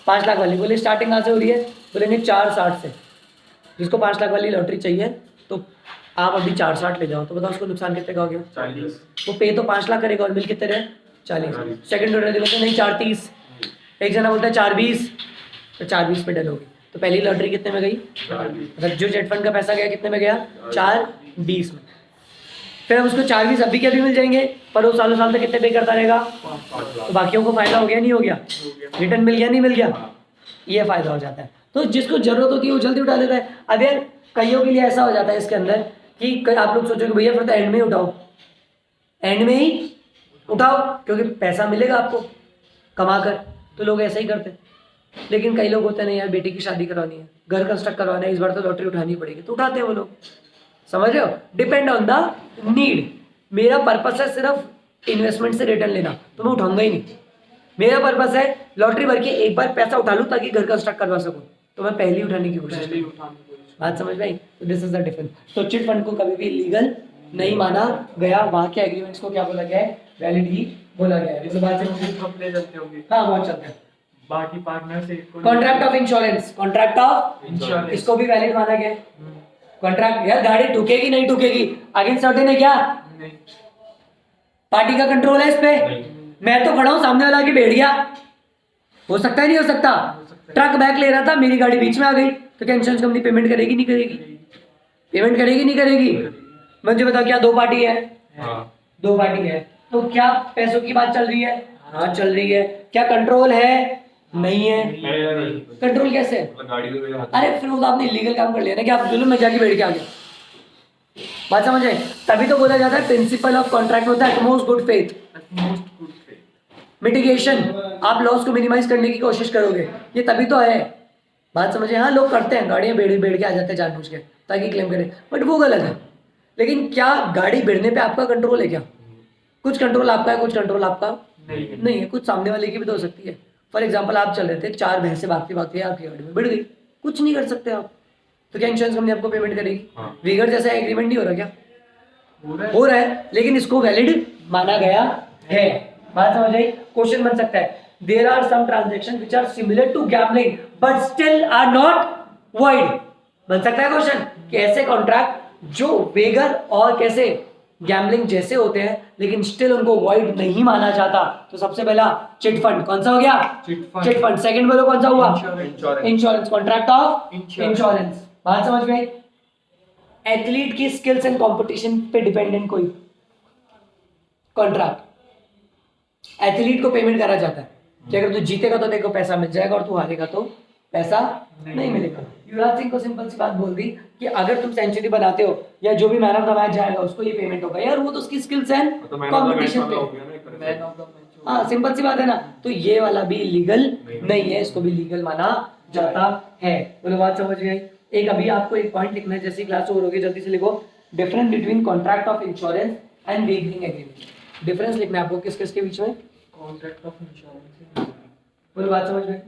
5 लाख वाली। बोले स्टार्टिंग कहाँ से हो रही है? बोलेंगे 460 से। जिसको 5 लाख वाली लॉटरी चाहिए तो आप अभी 460 ले जाओ, तो बताओ उसको नुकसान कितने का हो गया? 40। वो पे तो 5 लाख करेगा और मिल कितने रहे? 40। सेकंड ऑर्डर बोलते नहीं 430, एक जना बोलता है 420, तो 420 पे डन होगी। तो पहली लॉटरी कितने में गई? 40। मतलब जो जेट फंड का पैसा गया कितने में गया? 420 में। फिर हम उसको 420 अभी के अभी मिल जाएंगे, पर वो सालों साल तक कितने पे करता रहेगा? 5 लाख। तो बाकियों को फायदा हो गया नहीं हो गया? रिटर्न मिल गया नहीं मिल गया? ये फायदा हो जाता है। तो जिसको जरूरत होती है वो जल्दी उठा लेता है। अब यार कईयों के लिए ऐसा हो जाता है इसके अंदर कि आप लोग सोचोगे भैया फिर तो एंड में ही उठाओ, एंड में ही उठाओ क्योंकि पैसा मिलेगा आपको कमा कर, तो लोग ऐसा ही करते हैं। लेकिन कई लोग होते हैं नहीं यार बेटी की शादी करवानी है, घर कंस्ट्रक्ट करवाना है, इस बार तो लॉटरी उठानी पड़ेगी, तो उठाते हैं वो लोग। समझ रहे हो? Depend on the need. मेरा पर्पस है सिर्फ इन्वेस्टमेंट से रिटर्न लेना, तो मैं उठाऊंगा ही नहीं। मेरा पर्पस है लॉटरी भर के एक बार पैसा उठा लूं ताकि घर कंस्ट्रक्ट करवा सकूं, तो मैं पहले ही उठाने की कोशिश करूँ। बात समझ में आई? तो दिस इज द डिफरेंस। तो चिट फंड को कभी भी लीगल नहीं माना गया, वहां के एग्रीमेंट्स को क्या बोला गया है? वैलिड ही बोला गया है। तो बात समझ में? ले जाते होंगे हाँ बहुत चलते हैं। बाकी पार्टनर से contract of insurance, contract of insurance इसको भी वैलिड माना गया है। कॉन्ट्रैक्ट यार गाड़ी ठुकेगी नहीं ठुकेगी अगेंस्ट सर्टेन है क्या? नहीं पार्टी का कंट्रोल है इस पे? मैं तो खड़ा हूं, सामने वाला आके बैठ गया, हो सकता है नहीं हो सकता? ट्रक बैक ले रहा था, मेरी गाड़ी बीच में आ गई, तो क्या इंश्योरेंस कंपनी पेमेंट करेगी नहीं करेगी? पेमेंट करेगी नहीं करेगी? मुझे बताओ क्या दो पार्टी है? हाँ दो पार्टी है, तो क्या पैसों की बात चल रही है? हाँ चल रही है। क्या कंट्रोल है? नहीं है। कंट्रोल कैसे है? मतलब गाड़ी तो मेरे हाथ अरे फिर वो तो आपने इलीगल काम कर लिया ना कि आप जुल्म में जाके बैठ के आ गए। बात समझ आए? तभी तो बोला जाता है प्रिंसिपल ऑफ कॉन्ट्रैक्ट होता है most good faith, most good faith. Mitigation. आप लॉस को मिनिमाइज करने की कोशिश करोगे, ये तभी तो है। बात समझे? हाँ लोग करते हैं, गाड़ियाँ बैठ के आ जाते हैं जानबूझ के ताकि क्लेम करें, बट वो गलत है। लेकिन क्या गाड़ी भिड़ने पे आपका कंट्रोल है क्या? कुछ कंट्रोल आपका है, कुछ कंट्रोल आपका नहीं है। कुछ सामने वाले की भी तो हो सकती है। फॉर एग्जाम्पल आप चल रहे थे, 4 भैंसे भागती भागती आपकी गाड़ी में भिड़ गई, कुछ नहीं कर सकते आप, तो क्या इंश्योरेंस कंपनी आपको पेमेंट करेगी? हाँ। वीगर जैसा एग्रीमेंट नहीं हो रहा क्या? हो रहा है, लेकिन इसको वैलिड माना गया है। बात समझ आई? क्वेश्चन बन सकता है there are some transaction which are similar to gambling but still are not void. बन सकता है क्वेश्चन कि ऐसे कॉन्ट्रैक्ट जो वेगर और कैसे गैम्बलिंग जैसे होते हैं लेकिन स्टिल उनको वॉइड नहीं माना जाता। तो सबसे पहला चिट फंड कौन सा हो गया? Chit fund. सेकंड बोलो कौन सा हुआ? Insurance, contract of insurance. बात समझ में आई? एथलीट की स्किल्स एंड कंपटीशन पे डिपेंडेंट कोई कॉन्ट्रैक्ट, एथलीट को पेमेंट करा जाता है कि अगर तू जीतेगा तो तेरे को पैसा मिल जाएगा और तू हारेगा तो पैसा नहीं मिलेगा। युवराज सिंह को सिंपल सी बात बोल दी कि अगर तुम सेंचुरी बनाते हो या जो भी मैन ऑफ द मैच जाएगा उसको ये पेमेंट होगा यार, वो तो उसकी स्किल्स एंड तो man of the match competition वाला हो पे। गया ना एक तरह मैन से। Of the match. हाँ सिंपल सी बात है ना, तो ये वाला भी लीगल नहीं है, इसको भी लीगल माना जाता है। बोलो बात समझ में आई। एक अभी आपको एक पॉइंट लिखना है, जैसी क्लास ओवर होगी जल्दी से लिखो, difference between contract of insurance and wagering agreement. Difference लिखना है आपको किस किस के बीच में। Contract of insurance. बोलो बात समझ में।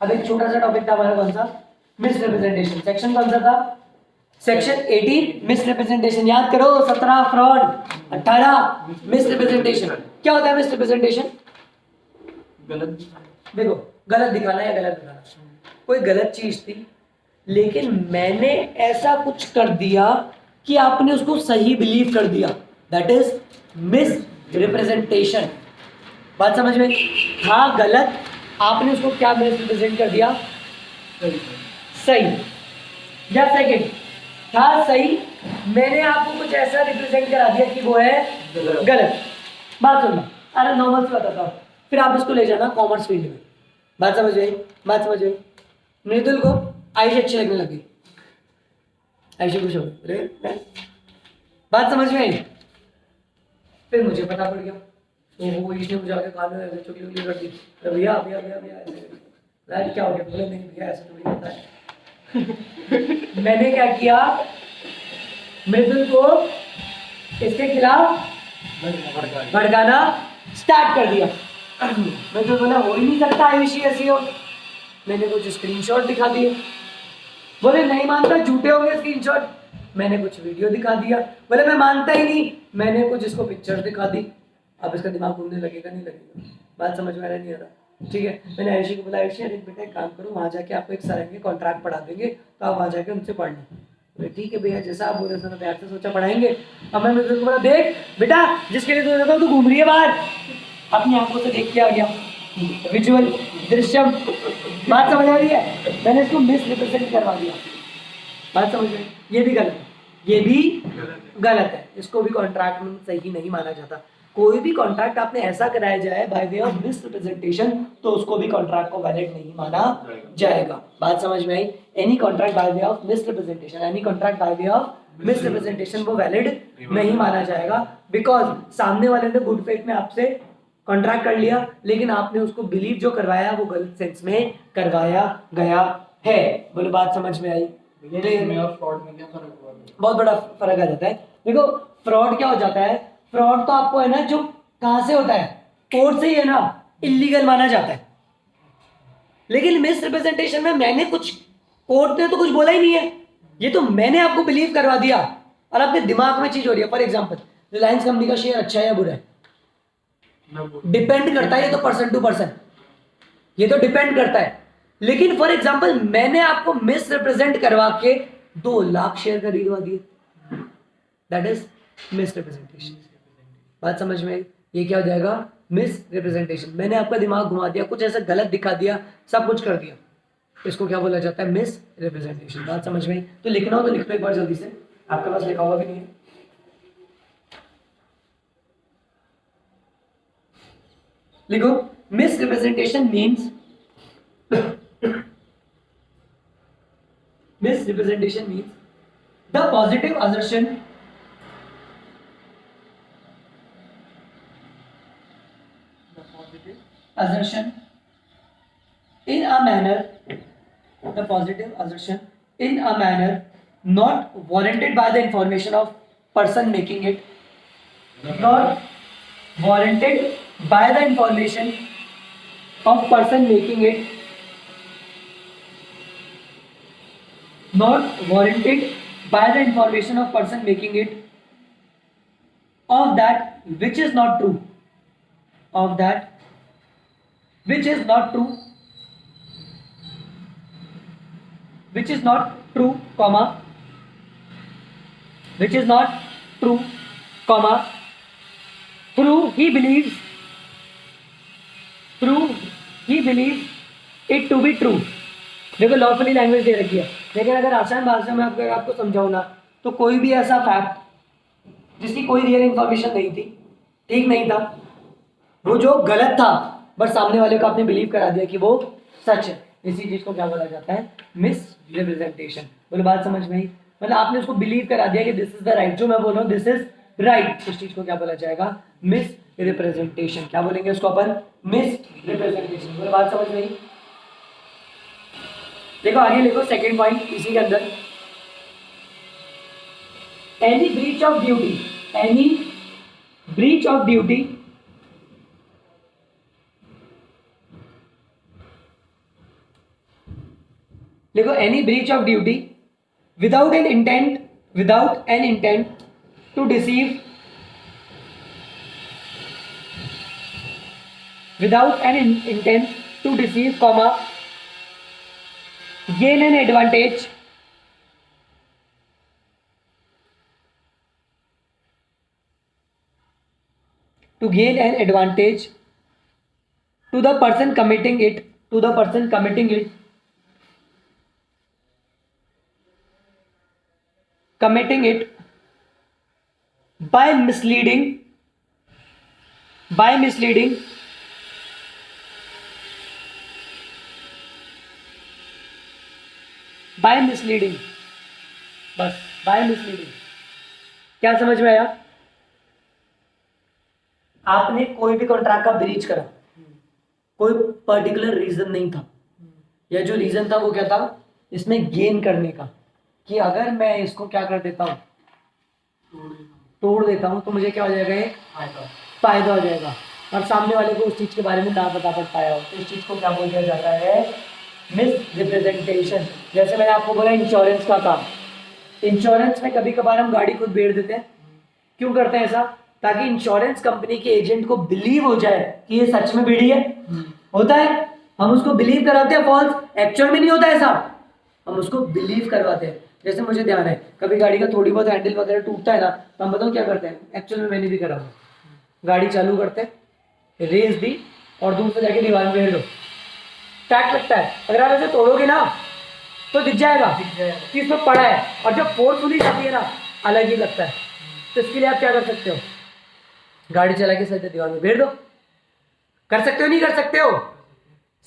अब एक छोटा सा टॉपिक था हमारा कौन सा, मिस रिप्रेजेंटेशन। सेक्शन कौन सा था, सेक्शन 18 मिस रिप्रेजेंटेशन। याद करो 17 फ्रॉड, 18 मिस रिप्रेजेंटेशन। क्या होता है मिस रिप्रेजेंटेशन? गलत। देखो गलत दिखाना या गलत दिखाना, कोई गलत चीज थी लेकिन मैंने ऐसा कुछ कर दिया कि आपने उसको सही बिलीव कर दिया, दैट इज मिस रिप्रेजेंटेशन। बात समझ में? था गलत, आपने उसको क्या मिस रिप्रेजेंट कर दिया, सही। या सेकंड, था सही, मैंने आपको कुछ ऐसा रिप्रेजेंट करा दिया कि वो है गलत। बात सुनना, अरे नॉर्मल से बताता हूँ, फिर आप इसको ले जाना कॉमर्स फील्ड में। बात समझ गई? बात समझ गई? मृदुल को आयुष अच्छी लगने लगी, आयुष खुश हो गई। बात समझ में आई? फिर मुझे पता पड़ गया, वो इसने मुझे आके कान में चुगली उगली कर दी, तो भैया भैया भैया भैया ऐसे क्या हो गया? बोले नहीं भैया ऐसे थोड़ी होता है। मैंने क्या किया, मृदुल को इसके खिलाफ भड़काना स्टार्ट कर दिया। मृदुल बोला हो ही नहीं सकता आयुषी ऐसी हो। मैंने कुछ स्क्रीनशॉट दिखा दिए, बोले नहीं मानता, झूठे होंगे स्क्रीनशॉट। मैंने कुछ वीडियो दिखा दिया, बोले मैं मानता ही नहीं। मैंने कुछ इसको पिक्चर दिखा दी। अब इसका दिमाग घूमने लगेगा नहीं लगेगा? बात समझ में आ रहा नहीं आ रहा? ठीक है, मैंने आयुषी को बोला आयुषी अरे बेटा एक काम करो, वहाँ जाके आपको एक सर आएंगे कॉन्ट्रैक्ट पढ़ा देंगे, तो आप वहाँ जाके उनसे पढ़ना। बोले ठीक है भैया, जैसा आप बोल रहे थे प्यार से सोचा पढ़ाएंगे। अब मैं मृदुल को बोला देख बेटा जिसके लिए तुझे देखा तू घूम रही है बाहर, अपनी आंखों से देख के आ गया, विजुअल दृश्यम। बात समझ आ रही है? मैंने इसको मिस रिप्रेजेंट करवा दिया। बात समझ में? ये भी गलत है, ये भी गलत है, इसको भी कॉन्ट्रैक्ट में सही नहीं माना जाता। कोई भी कॉन्ट्रैक्ट आपने ऐसा कराया जाए bye way of miss representation तो उसको भी कॉन्ट्रैक्ट को वैलिड नहीं माना जाएगा। बात समझ में आई? Any contract by way of misrepresentation, any contract by way of misrepresentation वो वैलिड नहीं माना जाएगा, बिकॉज सामने वाले ने गुड फेथ में आपसे कॉन्ट्रैक्ट कर लिया लेकिन आपने उसको बिलीव जो करवाया वो गलत सेंस में करवाया गया है। बोलो बात समझ में आई? इसमें और फ्रॉड में क्या फर्क हुआ? बहुत बड़ा फर्क आ जाता है। देखो फ्रॉड क्या हो जाता है, फ्रॉड तो आपको है ना जो कहां से होता है, कोर्ट से ही है ना, इलीगल माना जाता है। लेकिन मिस रिप्रेजेंटेशन में मैंने कुछ, कोर्ट ने तो कुछ बोला ही नहीं है, ये तो मैंने आपको बिलीव करवा दिया और आपके दिमाग में चीज हो रही है। फॉर एग्जाम्पल रिलायंस कंपनी का शेयर अच्छा है या बुरा है, डिपेंड करता है, ये तो पर्सन टू पर्सन, ये तो डिपेंड करता है। लेकिन फॉर एग्जाम्पल मैंने आपको मिस रिप्रेजेंट करवा के 2 लाख शेयर खरीदवा दिए, दैट इज मिस रिप्रेजेंटेशन। बात समझ में आई? ये क्या हो जाएगा, मिस रिप्रेजेंटेशन। मैंने आपका दिमाग घुमा दिया, कुछ ऐसा गलत दिखा दिया, सब कुछ कर दिया, इसको क्या बोला जाता है, मिस रिप्रेजेंटेशन। बात समझ में आई? तो लिखना हो तो लिख लो एक बार जल्दी से, आपके पास लिखा हुआ भी नहीं है। लिखो miss representation means, misrepresentation means the positive assertion in a manner, the positive assertion in a manner not warranted by the information of person making it, not warranted by the information of person making it not warranted by the information of person making it of that which is not true, of that which is not true, which is not true, comma, which is not true, comma, through he believes it to be true. देखो lawfully language दे रखी है, लेकिन अगर आसान भाषा में आपको समझाऊँ ना, तो कोई भी ऐसा फैक्ट जिसकी कोई रियल इन्फॉर्मेशन नहीं थी, ठीक नहीं था, वो जो गलत था बट सामने वाले को आपने बिलीव करा दिया कि वो सच है, इसी चीज को क्या बोला जाता है? Miss representation. बोले बात समझ में आई? मतलब आपने उसको बिलीव करा दिया कि दिस इज द राइट, जो मैं बोल रहा हूँ दिस इज राइट, उस चीज को क्या बोला जाएगा? Miss representation. क्या बोलेंगे उसको अपन? Miss representation. बोले बात समझ में आई? देखो आगे लिखो सेकंड पॉइंट इसी के अंदर, any breach of duty, any breach of duty लिखो, any breach of duty without an intent to deceive, without an intent to deceive, comma, gain an advantage, to gain an advantage to the person committing it, by misleading बस bye misleading. क्या समझ में आया? आपने कोई भी contract का breach करा, कोई पर्टिकुलर रीजन नहीं था, या जो रीजन था वो क्या था? इसमें गेन करने का, कि अगर मैं इसको क्या कर देता हूँ, तोड़ देता हूँ, तो मुझे क्या हो जाएगा? एक फायदा हो जाएगा, और सामने वाले को उस चीज के बारे में ना बता पाया हो, तो इस चीज को क्या बोल दिया जाता है? Miss representation. जैसे मैंने आपको बोला इंश्योरेंस का काम, इंश्योरेंस में कभी कभार हम गाड़ी खुद बेच देते हैं। क्यों करते हैं ऐसा? ताकि इंश्योरेंस कंपनी के एजेंट को बिलीव हो जाए कि ये सच में भिड़ी है। होता है, हम उसको बिलीव कराते हैं, फॉल्स, एक्चुअल में नहीं होता ऐसा, हम उसको बिलीव करवाते हैं। जैसे मुझे ध्यान है, कभी गाड़ी का थोड़ी बहुत हैंडल वगैरह टूटता है ना, तो हम बताओ क्या करते हैं? एक्चुअल में मैंने भी करा हुआ, गाड़ी चालू करते हैं, रेस दी और दूर से जाके दीवार में फेर दो, टैक लगता है। अगर आप ऐसे तोड़ोगे ना तो दिख जाएगा कि इसमें पड़ा है, और जब फोर्सफुली जाती है ना अलग ही लगता है। तो इसके लिए आप क्या कर सकते हो? गाड़ी चला के सीधे दीवार में फेर दो। कर सकते हो? नहीं कर सकते हो?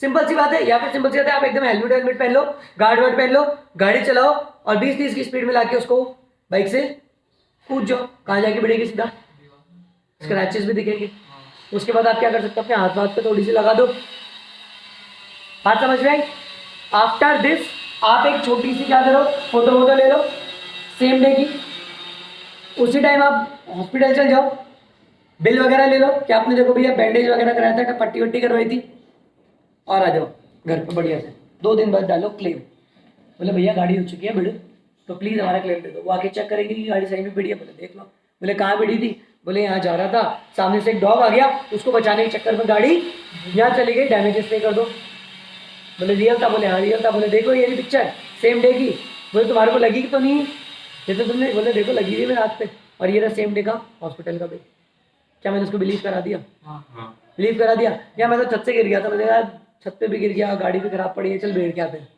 सिंपल सी बात है। या फिर सिंपल सी बात है, आप एकदम हेलमेट पहन लो, गार्ड वार्ड पहन लो, गाड़ी चलाओ और 20-30 की स्पीड में लाके उसको बाइक से कूद जाओ, कहाँ जाके बढ़ेगी? सीधा स्क्रैचेस भी दिखेंगे। उसके बाद आप क्या कर सकते हो? अपने हाथ पे थोड़ी सी लगा दो। बात समझ में आई? आफ्टर दिस आप एक छोटी सी क्या करो, फोटो ले लो सेम डे की, उसी टाइम आप हॉस्पिटल चल जाओ, बिल वगैरह ले लो कि आपने देखो भैया बैंडेज वगैरह कराया था, पट्टी वट्टी करवाई थी, और आ जाओ घर पे बढ़िया से। 2 दिन बाद डालो क्लेम, बोले भैया गाड़ी हो चुकी है बिल, तो प्लीज़ हमारा क्लेम दे दो। वो आके चेक करेंगे कि गाड़ी सही में बिड़ी है, बोले देख लो। बोले कहाँ बिड़ी थी? बोले यहाँ जा रहा था, सामने से एक डॉग आ गया, उसको बचाने के चक्कर में गाड़ी यहाँ चली गई, डैमेजेस पे कर दो। बोले रियल था? बोले हाँ रियल था। बोले देखो ये भी पिक्चर सेम डे की। बोले तुम्हारे को लगी कि तो नहीं? ये तो तुमने, बोले देखो लगी हुई है मेरे हाथ पे, और ये रहा सेम डे का हॉस्पिटल का बिल। क्या मैंने उसको बिलीव करा दिया? बिलीव करा दिया। या मैं तो छत से गिर गया था, मैंने कहा छत पे भी गिर गया, गाड़ी भी खराब पड़ी है, चल बैठ के आते हैं।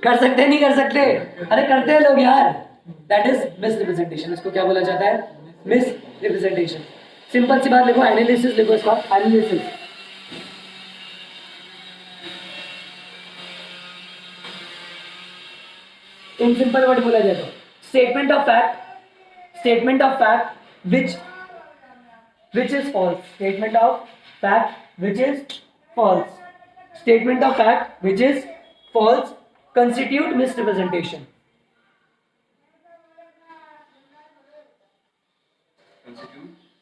कर सकते नहीं कर सकते? अरे करते हैं लोग यार। That is miss representation. इसको क्या बोला जाता है? Miss representation. सिंपल सी बात लिखो, एनालिसिस लिखो इसका, एनालिसिस। इन सिंपल वर्ड बोला जाए तो statement of fact which is false, statement of fact which is false, statement of fact which is false constitute misrepresentation.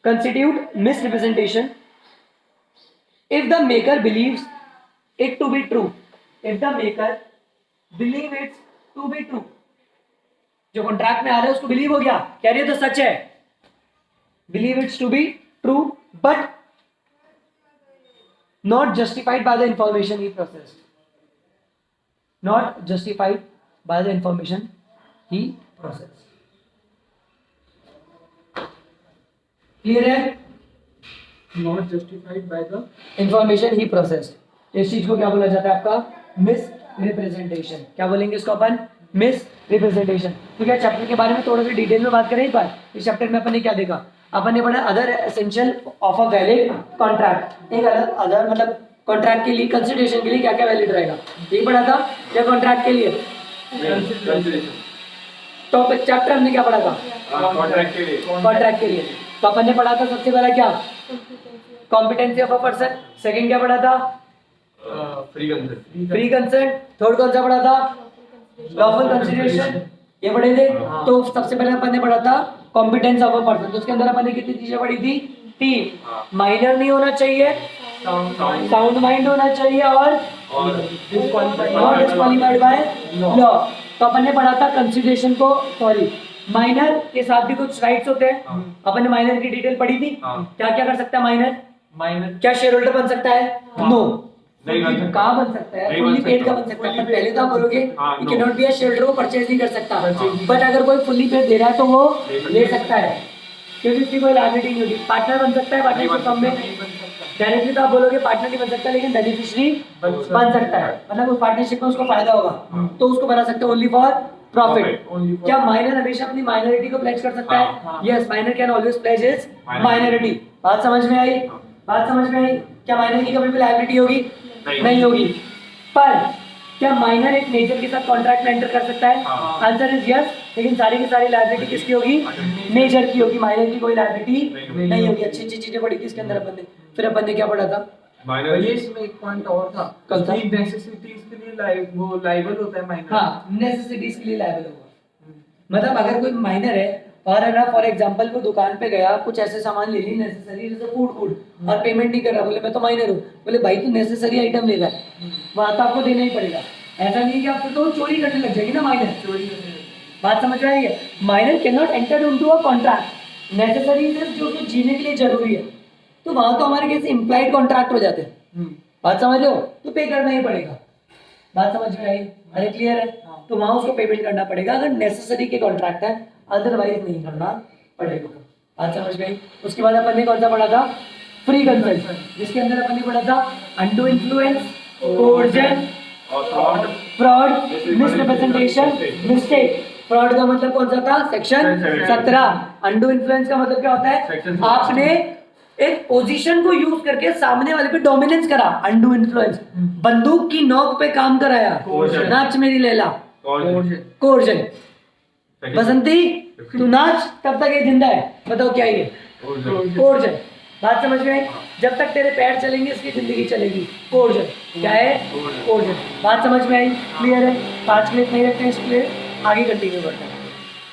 Constitute misrepresentation if the maker believes it to be true, if the maker believe it's to be true, जो contract में आ रहा है उसको believe हो गया, कह रही है तो सच है, believe it's to be true but not justified by the information he processed, not justified by the information he processed. Clear है? Not justified by the information he processed, इस चीज को क्या बोला जाता है आपका मिस रिप्रेजेंटेशन। क्या बोलेंगे इसको अपन? Miss representation. तो क्या चैप्टर के बारे में थोड़ा सा डिटेल में बात करें एक बार। इस चैप्टर में अपन ने क्या देखा? अपन ने पढ़ा other essential of a valid contract. एक अलग अदर मतलब कॉन्ट्रैक्ट के लिए कंसिडरेशन के लिए क्या क्या वैलिड रहेगा ये पढ़ा था, या कॉन्ट्रैक्ट के लिए टॉपिक चैप्टर हमने क्या पढ़ा था? कॉन्ट्रैक्ट के लिए कॉन्ट्रैक्ट के लिए। तो अपन ने पढ़ा था सबसे पहला क्या? Competency of a person. Second क्या पढ़ा था? Free consent. Free consent. Third कौन सा पढ़ा था? Lawful consideration. ये पढ़े थे। तो सबसे पहले अपन ने पढ़ा था कॉम्पिटेंस ऑफ अ पर्सन। तो उसके अंदर अपन ने कितनी चीजें पढ़ी थी? 3। माइनर नहीं होना चाहिए, साउंड माइंड होना चाहिए और नॉट डिस्क्वालीफाइड बाय लॉ। तो अपन ने पढ़ा था कंसिडरेशन को, सॉरी माइनर के साथ भी कुछ राइट्स होते हैं। अपन ने माइनर की डिटेल पढ़ी थी। क्या क्या कर सकता है माइनर? माइनर क्या शेयर होल्डर बन सकता है? नो। नहीं बन सकता। कहाँ बन सकता है? नहीं फुल्ली बन पेड का सकता। बन सकता है। पर पहले तो आप बोलोगे हाँ, कि no। Can not be a share holder, वो परचेज नहीं कर सकता। Purchase बट अगर कोई फुल्ली पेड दे रहा है तो वो ले ले सकता है, क्योंकि उसकी कोई लायबिलिटी नहीं होगी। पार्टनर बन सकता है पार्टनरशिप फर्म में, डायरेक्टली तो आप बोलोगे पार्टनर नहीं बन सकता, लेकिन बेनिफिशियरी बन सकता है। मतलब उस पार्टनरशिप में उसको फायदा होगा तो उसको बना सकते हैं ओनली फॉर प्रॉफिट। Profit, क्या माइनर हमेशा अपनी माइनॉरिटी को प्लेज कर सकता है? Yes, minor can always pledge his minority. बात समझ में आई? बात समझ में आई? क्या माइनर की कभी भी लायबिलिटी होगी? नहीं होगी। पर क्या माइनर एक नेचर के साथ कॉन्ट्रैक्ट में एंटर कर सकता है? Answer is yes. लेकिन सारी की सारी लायबिलिटी किसकी होगी? नेचर की होगी। माइनर की कोई लायबिलिटी नहीं होगी। अच्छी अच्छी चीजें पढ़ी थी इसके अंदर अपन ने। फिर अपन ने क्या पढ़ा था? माइनर ये इसमें एक पॉइंट और था, कौन सा? नेसेसिटीज के लिए वो लाइबल होता है माइनर। हाँ, नेसेसिटीज के लिए लायबल होगा। मतलब अगर कोई माइनर है और है ना, फॉर एग्जांपल वो दुकान पे गया, कुछ ऐसे सामान ले ली नेसेसरी, जैसे फूड और पेमेंट नहीं कर रहा, बोले मैं तो माइनर हूँ। बोले भाई तू नेसेसरी आइटम ले रहा है, वहाँ तो आपको देना ही पड़ेगा। ऐसा नहीं है कि आपको तो चोरी करने लग जाएगी ना माइनर। चोरी करने बात समझ में आई है? Minor can not enter into a contract. Necessary सिर्फ जो कि जीने के लिए जरूरी है, तो वहाँ तो हमारे कैसे इम्प्लाइड कॉन्ट्रैक्ट हो जाते हैं। बात समझ लो, तो पे करना ही पड़ेगा। बात समझ में आई? अरे क्लियर है? तो वहाँ उसको पेमेंट करना पड़ेगा अगर नेसेसरी के कॉन्ट्रैक्ट है, अदरवाइज नहीं करना पड़ेगा। बात समझ में आई? उसके बाद अपन ने कौन सा पढ़ा था? फ्री कंसेंट, जिसके अंदर अपन ने पढ़ा था undo influence, coercion, fraud, misrepresentation, mistake. Fraud का मतलब कौन सा था? सेक्शन 17। अनडू इन्फ्लुएंस का मतलब क्या होता है? Section 16। आपने एक पोजीशन को यूज करके सामने वाले पे डोमिनेंस करा। अनडू इन्फ्लुएंस, बंदूक की नोक पे काम कराया। Coercion। नाच मेरी लैला, कॉर्जन। कोर्जन। बसंती तू नाच, तब तक ये जिंदा है। बताओ क्या ये? कोर्जन। बात समझ में आई? जब तक तेरे पैर चलेंगे इसकी जिंदगी चलेगी। कोर्जन क्या है? कोर्जन। बात समझ में आई? क्लियर है? 5 मिनट नहीं रखते हैं इसके लिए, आगे कंटिन्यू करते हैं।